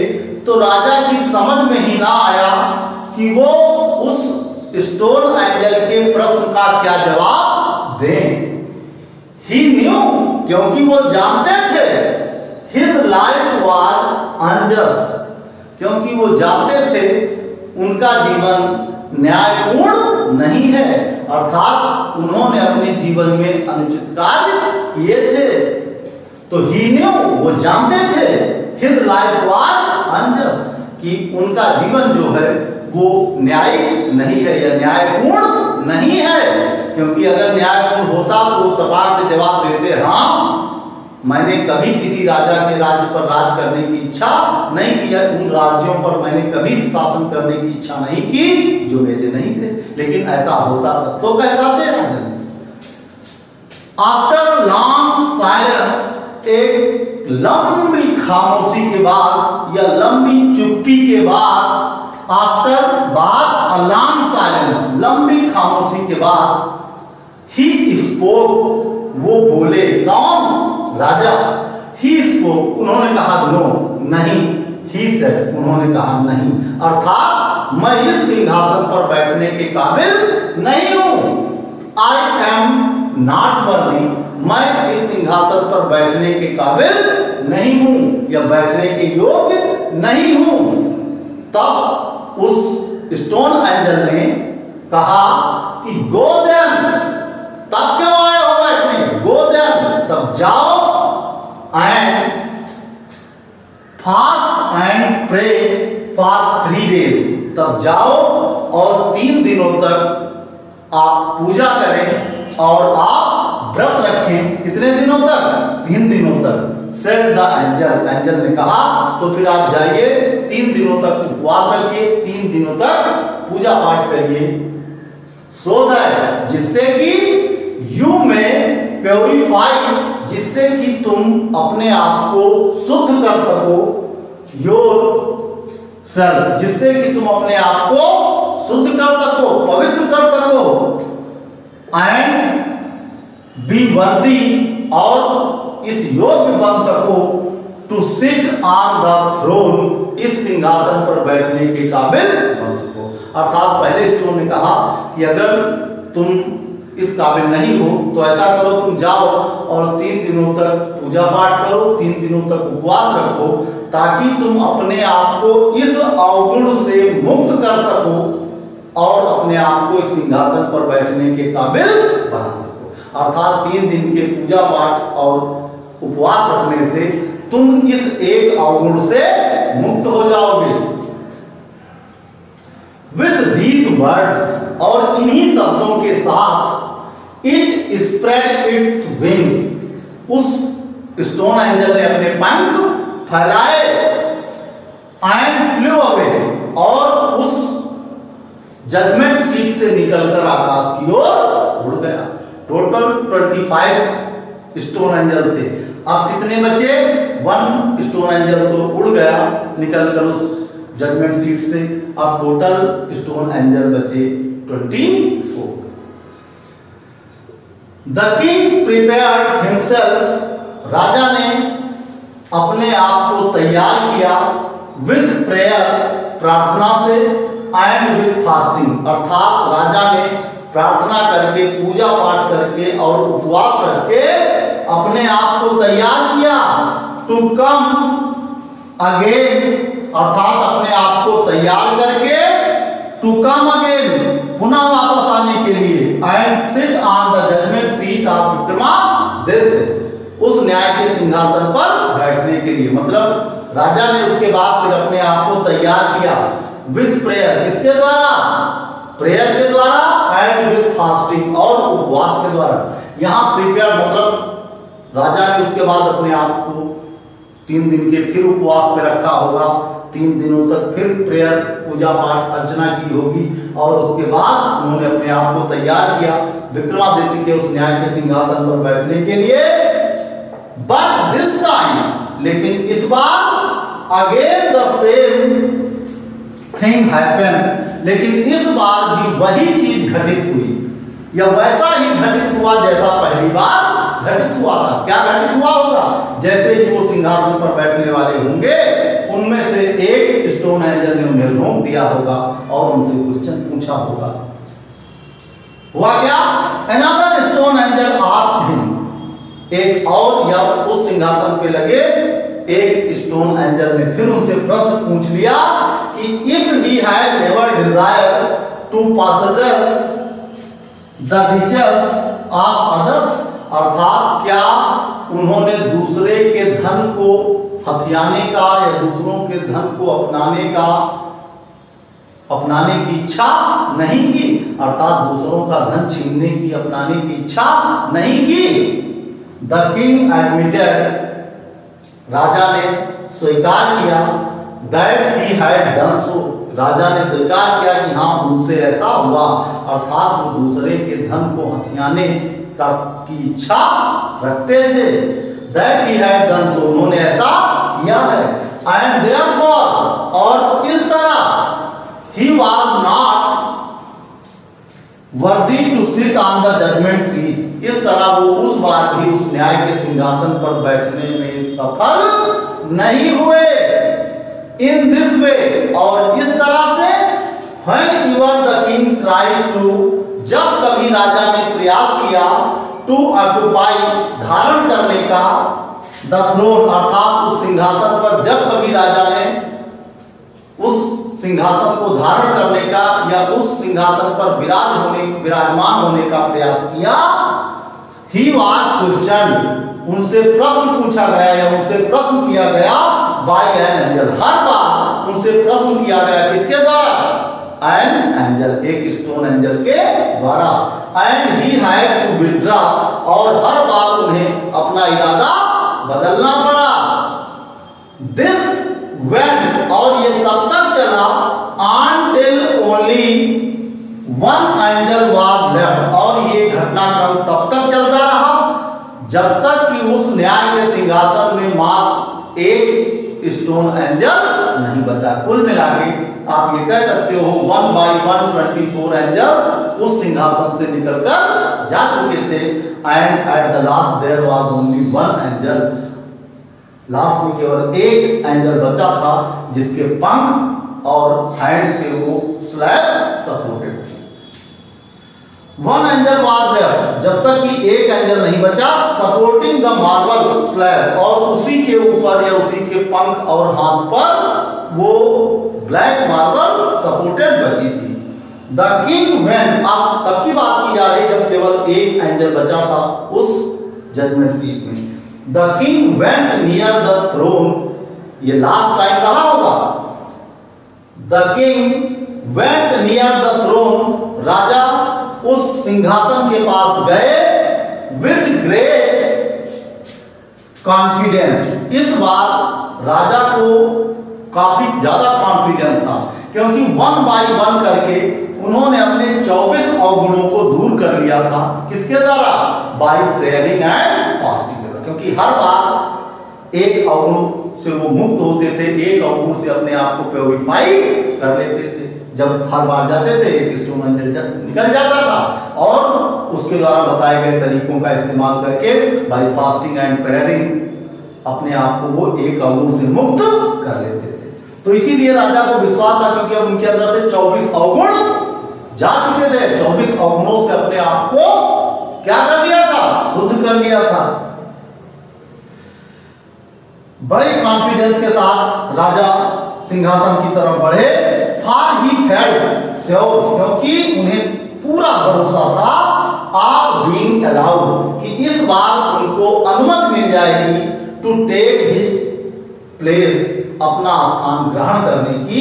तो राजा की समझ में ही ना आया कि वो उस स्टोन एंजल के प्रश्न का क्या जवाब दें। ही न्यू, क्योंकि वो जानते थे, हिज लाइफ वाज अनजस्ट, क्योंकि वो जानते थे उनका जीवन न्यायपूर्ण नहीं है, अर्थात उन्होंने अपने जीवन में अनुचित कार्य किए थे। तो ही न्यू, वो जानते थे, हिज लाइफ वाज अनजस्ट, कि उनका जीवन जो है वो न्यायी नहीं है या न्यायपूर्ण नहीं है। क्योंकि अगर न्यायपूर्ण होता तो तबाक से जवाब देते, हाँ मैंने कभी किसी राजा के राज्य पर राज करने की इच्छा नहीं की, उन राज्यों पर मैंने कभी शासन करने की इच्छा नहीं की जो मेरे नहीं थे। लेकिन ऐसा होता तो कह पाते राजा। आफ्टर लॉन्ग साइलेंस, एक लंबी खामोशी के बाद या लंबी चुप्पी के बाद, आफ्टर बाद, अ लॉन्ग साइलेंस, लंबी खामोशी के बाद, ही स्पोक, वो बोले, कौन? राजा। ही स्पोक, उन्होंने कहा नो, नहीं। ही सेड, उन्होंने कहा नहीं, अर्थात मैं इस सिंहासन पर बैठने के काबिल नहीं हूं। आई एम नॉट वर्दी, मैं इस सिंहासन पर बैठने के काबिल नहीं हूं या बैठने के योग्य नहीं हूं। तब उस स्टोन एंजल ने कहा कि गो देन, तब क्यों आए हो बैठने? गो देन, तब जाओ, and fast and pray for 3 days, तब जाओ और 3 दिनों तक आप पूजा करें और आप व्रत रखें। कितने दिनों तक? 3 दिनों तक। सेड द एंजल, एंजल ने कहा तो फिर आप जाइए 3 दिनों तक उपवास रखिए, 3 दिनों तक पूजा पाठ करिए। सो दैट, जिससे कि यू में प्योरीफाई, जिससे कि तुम अपने आप को शुद्ध कर सको, योर सेल्फ, जिससे कि तुम अपने आप को शुद्ध कर सको, पवित्र कर सको, एंड बी वर्दी, और इस योग्य बन सको, to sit on the throne, इस सिंहासन पर बैठने के काबिल बन सको। अर्थात पहले स्टोन ने कहा कि अगर तुम इस काबिल नहीं हो तो ऐसा करो, तुम जाओ और 3 दिनों तक पूजा पाठ करो, 3 दिनों तक उपवास रखो, ताकि तुम अपने आप को इस अवगुण से मुक्त कर सको और अपने आप को इस सिंहासन पर बैठने के काबिल बना सको। अर्थात 3 दिन के पूजा पाठ और उपवास रखने से तुम इस एक अवगुण से मुक्त हो जाओगे। विथ दीज वर्ड्स, और इन्हीं शब्दों के साथ, इट स्प्रेड इट्स विंग्स, उस स्टोन एंजल ने अपने पंख फैलाए, एंड फ्लू अवे, और उस जजमेंट सीट से निकलकर आकाश की ओर उड़ गया। टोटल 25 स्टोन एंजल थे। अब कितने बचे? 1 स्टोन एंजल तो उड़ गया निकलकर उस जजमेंट सीट से। अब टोटल स्टोन एंजल बचे 24। द किंग प्रिपेयर्ड हिमसेल्फ, राजा ने अपने आप को तैयार किया, विथ प्रेयर, प्रार्थना से, एंड विथ फास्टिंग, अर्थात राजा ने प्रार्थना करके, पूजा पाठ करके और उपवास करके अपने आप को तैयार किया, टू कम अगेन, अर्थात अपने आप को तैयार करके, टू कम अगेन, पुनः वापस आने के लिए, and sit on the judgement seat of Vikramaditya, उस न्याय के सिंहासन पर बैठने के लिए। मतलब राजा ने उसके बाद फिर अपने आप को तैयार किया विथ प्रेयर, किसके द्वारा? प्रेयर के द्वारा एंड विथ फास्टिंग, और उपवास के द्वारा। यहाँ प्रिपेयर मतलब राजा ने उसके बाद अपने आप को 3 दिन के फिर उपवास पे रखा होगा, 3 दिनों तक फिर प्रेयर पूजा पाठ अर्चना की होगी, और उसके बाद उन्होंने अपने आप को तैयार किया विक्रमादित्य के उस न्याय के सिंहासन पर बैठने के लिए। बट दिस टाइम, लेकिन इस बार again the same thing happen, लेकिन इस बार भी वही चीज घटित हुई, या वैसा ही घटित हुआ जैसा पहली बार घटित हुआ था। क्या घटित हुआ होगा? जैसे ही वो सिंहासन पर बैठने वाले होंगे, उनमें से एक स्टोन एंजल ने उन्हें रोक दिया होगा और उनसे क्वेश्चन पूछा होगा। हुआ क्या? Another stone angel asked him, एक और या उस सिंहासन पे लगे एक स्टोन एंजल ने फिर उनसे प्रश्न पूछ लिया कि if he had never desire to possess the riches of others, अर्थात क्या उन्होंने दूसरे के धन को हथियाने का या दूसरों के धन को अपनाने की इच्छा नहीं की, अर्थात दूसरों का धन छीनने की, अपनाने की इच्छा नहीं की। द किंग एडमिटेड, राजा ने स्वीकार किया, that he had done so, राजा ने स्वीकार किया कि हाँ उनसे ऐसा हुआ, अर्थात वो दूसरे के धन को हथियाने की इच्छा रखते थे। दैट ही हैड डन सो, उन्होंने ऐसा किया है। एंड देयरफॉर, और इस तरह he was not worthy to sit on the judgment seat, इस तरह वो उस बार भी उस न्याय के सिंहासन पर बैठने में सफल नहीं हुए। इन दिस वे, और इस तरह से when even the king tried to, जब कभी राजा ने प्रयास किया to occupy, धारण करने का the throne, अर्थात उस सिंहासन पर जब कभी राजा ने उस सिंहासन को धारण करने का या उस सिंहासन पर विराजमान होने का प्रयास किया, he was questioned, उनसे प्रश्न पूछा गया या उनसे प्रश्न किया गया by an angel, हर बार उनसे प्रश्न किया गया किसके द्वारा? an angel, एक स्टोन एंजल के द्वारा। and he had to withdraw, और हर बार उन्हें अपना इरादा बदलना पड़ा। this went, और ये तब तक चला until only one angel was left, और ये घटनाक्रम तब तक चलता रहा जब तक कि उस न्याय के सिंहासन में मात्र एक स्टोन एंजल नहीं बचा। कुल मिला के आप ये कह सकते हो 1 by 124 एंजल उस सिंहासन से निकलकर जा चुके थे। And at the last there was only one angel, last में केवल एक एंजल बचा था जिसके पंख और हैंड पे वो स्लैब सपोर्टेड थे। वन एंजल वाज लेफ्ट, जब तक कि एक एंजल नहीं बचा सपोर्टिंग द मार्बल स्लैब, और उसी के ऊपर या उसी के पंख और हाथ पर वो ब्लैक मार्बल सपोर्टेड बची थी। द किंग वेंट, अब तब की बात की जा रही जब केवल एक एंजल बचा था उस जजमेंट सीट में। The king went near the throne, ये लास्ट टाइम रहा होगा। The king went near the throne, राजा उस सिंहासन के पास गए विथ ग्रेट कॉन्फिडेंस। इस बार राजा को काफी ज्यादा कॉन्फिडेंस था, क्योंकि 1 by 1 करके उन्होंने अपने 24 अवगुणों को दूर कर लिया था। किसके द्वारा? बाय प्रेयरिंग एंड फास्टिंग के द्वारा, क्योंकि हर बार एक अवगुण से वो मुक्त होते थे, एक अवगुण से अपने आप को प्योरीफाई कर लेते थे। जब हर बार जाते थे एक स्टोन एंजल निकल जाता था, और उसके द्वारा बताए गए तरीकों का इस्तेमाल करके बाय फास्टिंग एंड प्रेयरिंग अपने आप को वो एक अवगुण से मुक्त कर लेते थे। तो इसीलिए राजा को विश्वास था, क्योंकि अब उनके अंदर से 24 अवगुण जा चुके थे। 24 अवगुणों से अपने आप को क्या कर लिया था? शुद्ध कर लिया था। बड़े कॉन्फिडेंस के साथ राजा सिंहासन की तरफ बढ़े। फॉर ही फेल्ट श्योर, क्योंकि उन्हें पूरा भरोसा था आप बीइंग अलाउड, कि इस बार उनको अनुमति मिल जाएगी टू टेक हिज प्लेस, अपना स्थान ग्रहण करने की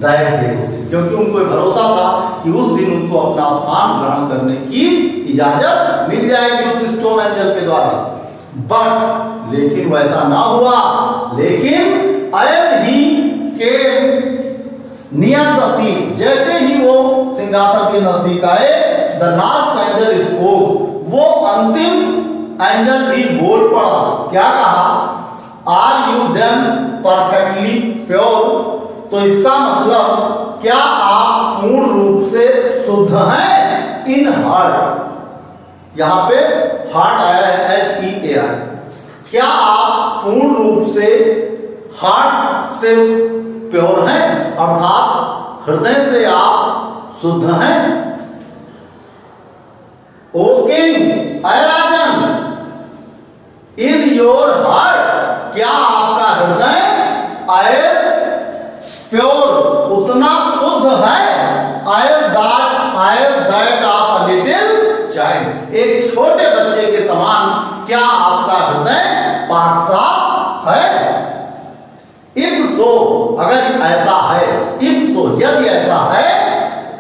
दैट डे, क्योंकि उनको भरोसा था कि उस दिन उनको अपना स्थान ग्रहण करने की इजाजत मिल जाएगी उस स्टोन एंजल के द्वारा। बट लेकिन वैसा ना हुआ। लेकिन एज ही के नियर द सीट, जैसे ही वो सिंहासन के नजदीक आए, द लास्ट एंजल स्पोक, वो अंतिम एंजल भी बोल पड़ा। क्या कहा? Are you then perfectly pure? तो इसका मतलब क्या आप पूर्ण रूप से शुद्ध हैं इन हार्ट? यहां पे हार्ट आया है HEAR। क्या आप पूर्ण रूप से हार्ट से प्योर हैं, अर्थात हृदय से आप शुद्ध हैं? ओ किंग, अय राजन, इज योर हार्ट, क्या आपका हृदय एज प्योर, उतना शुद्ध है, as that of a little child, एक छोटे बच्चे के समान क्या आपका हृदय पाक साफ है? इफ सो, अगर ऐसा है, इफ सो, यदि ऐसा है,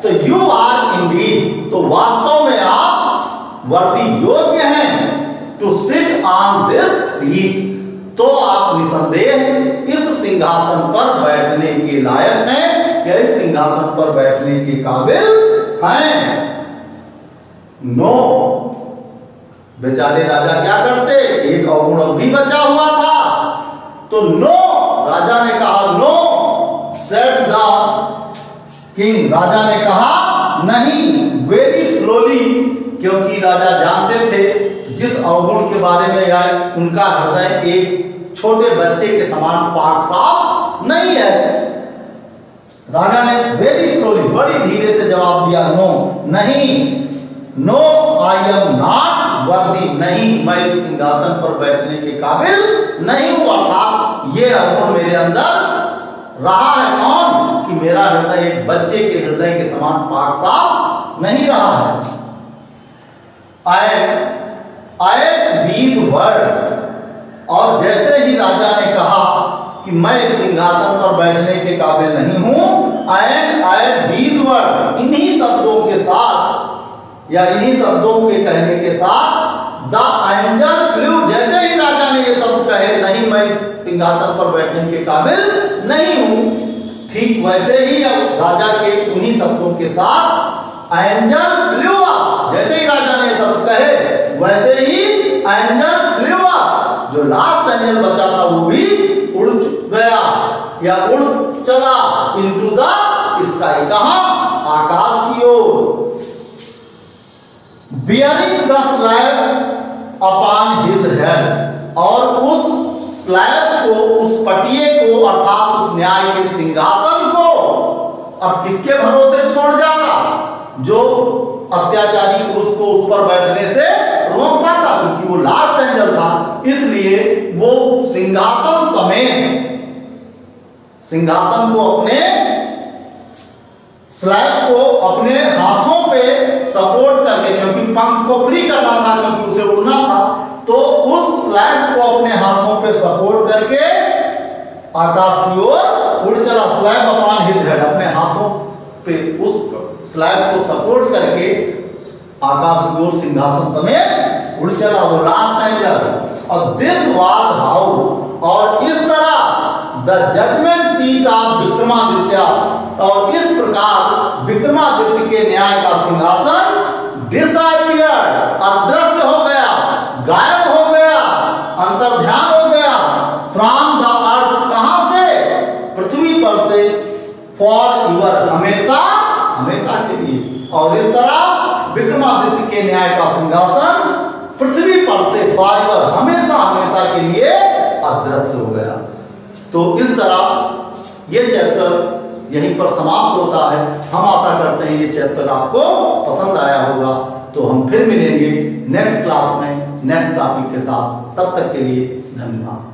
तो यू आर इंडीड, तो वास्तव में आप वर्दी योग्य हैं to sit on this seat, तो आप निसंदेह इस सिंहासन पर बैठने के लायक हैं, या इस सिंहासन पर बैठने के काबिल हैं। नो, बेचारे राजा क्या करते, एक अवगुण अभी बचा हुआ था, तो नो, राजा ने कहा नो, सेट द किंग, राजा ने कहा नहीं, वेरी स्लोली, क्योंकि राजा जानते थे जिस अवगुण के बारे में या उनका हृदय एक छोटे बच्चे के समान पाक साफ नहीं है। राजा ने वेरी स्लोली, बड़ी धीरे से जवाब दिया, नो, नहीं, no I am not worthy, नहीं, मैं इस सिंहासन पर बैठने के काबिल नहीं हूं, अर्थात ये अवगुण मेरे अंदर रहा है कौन, कि मेरा हृदय एक बच्चे के हृदय के समान पाक साफ नहीं रहा है। At these words, और जैसे ही राजा ने कहा कि मैं इस सिंहासन पर बैठने के काबिल नहीं हूं, and at these words, इन्हीं शब्दों के साथ या इन्हीं शब्दों के कहने के साथ, the angel flew, जैसे ही राजा ने ये शब्द कहे, नहीं मैं इस सिंहासन पर बैठने के काबिल नहीं हूं, ठीक वैसे ही राजा के उन्हीं शब्दों के साथ एंजल फ्लू, जैसे ही राजा ने शब्द कहे वैसे ही एंजल फ्लू, जो लास्ट एंजल बचा था वो भी उड़ गया या उड़ चला इनटू द स्काई, कहां? आकाश की ओर। Bearing the slab upon his head, और उस स्लैब को, उस पटिए को, अर्थात उस न्याय के सिंहासन को अब किसके भरोसे छोड़ जाता? जो अत्याचारी पुरुष को उस पर बैठने से रोक पाता, क्योंकि वो लास्ट एंजल था, इसलिए वो सिंहासन समेत सिंहासन को, अपने स्लैब को अपने हाथों पे सपोर्ट करके, क्योंकि पंख को फ्री करना था, क्योंकि उसे उड़ना था, तो उस स्लैब को अपने हाथों पे सपोर्ट करके आकाश की ओर उड़ चला। स्लैब अपॉन हिज हेड, अपने हाथों पे उस स्लैब को सपोर्ट करके आकाश की ओर सिंहासन समेत उड़ चला वो लास्ट एंजल। और दिस वाज हाउ, और इस तरह the judgement seat of Vikramaditya, और इस प्रकार विक्रमादित्य के न्याय का सिंहासन डिसअपीयर्ड, अदृश्य हो गया, गायब हो गया, अंतर्ध्यान हो गया, फ्रॉम द अर्थ, कहां से? पृथ्वी पर से, फॉर यूर, हमेशा हमेशा के लिए। और इस तरह विक्रमादित्य के न्याय का सिंहासन पृथ्वी पर से फॉर यूर, हमेशा हमेशा के लिए अदृश्य हो गया। तो इस तरह ये चैप्टर यहीं पर समाप्त होता है। हम आशा करते हैं ये चैप्टर आपको पसंद आया होगा। तो हम फिर मिलेंगे नेक्स्ट क्लास में नेक्स्ट टॉपिक के साथ। तब तक के लिए धन्यवाद।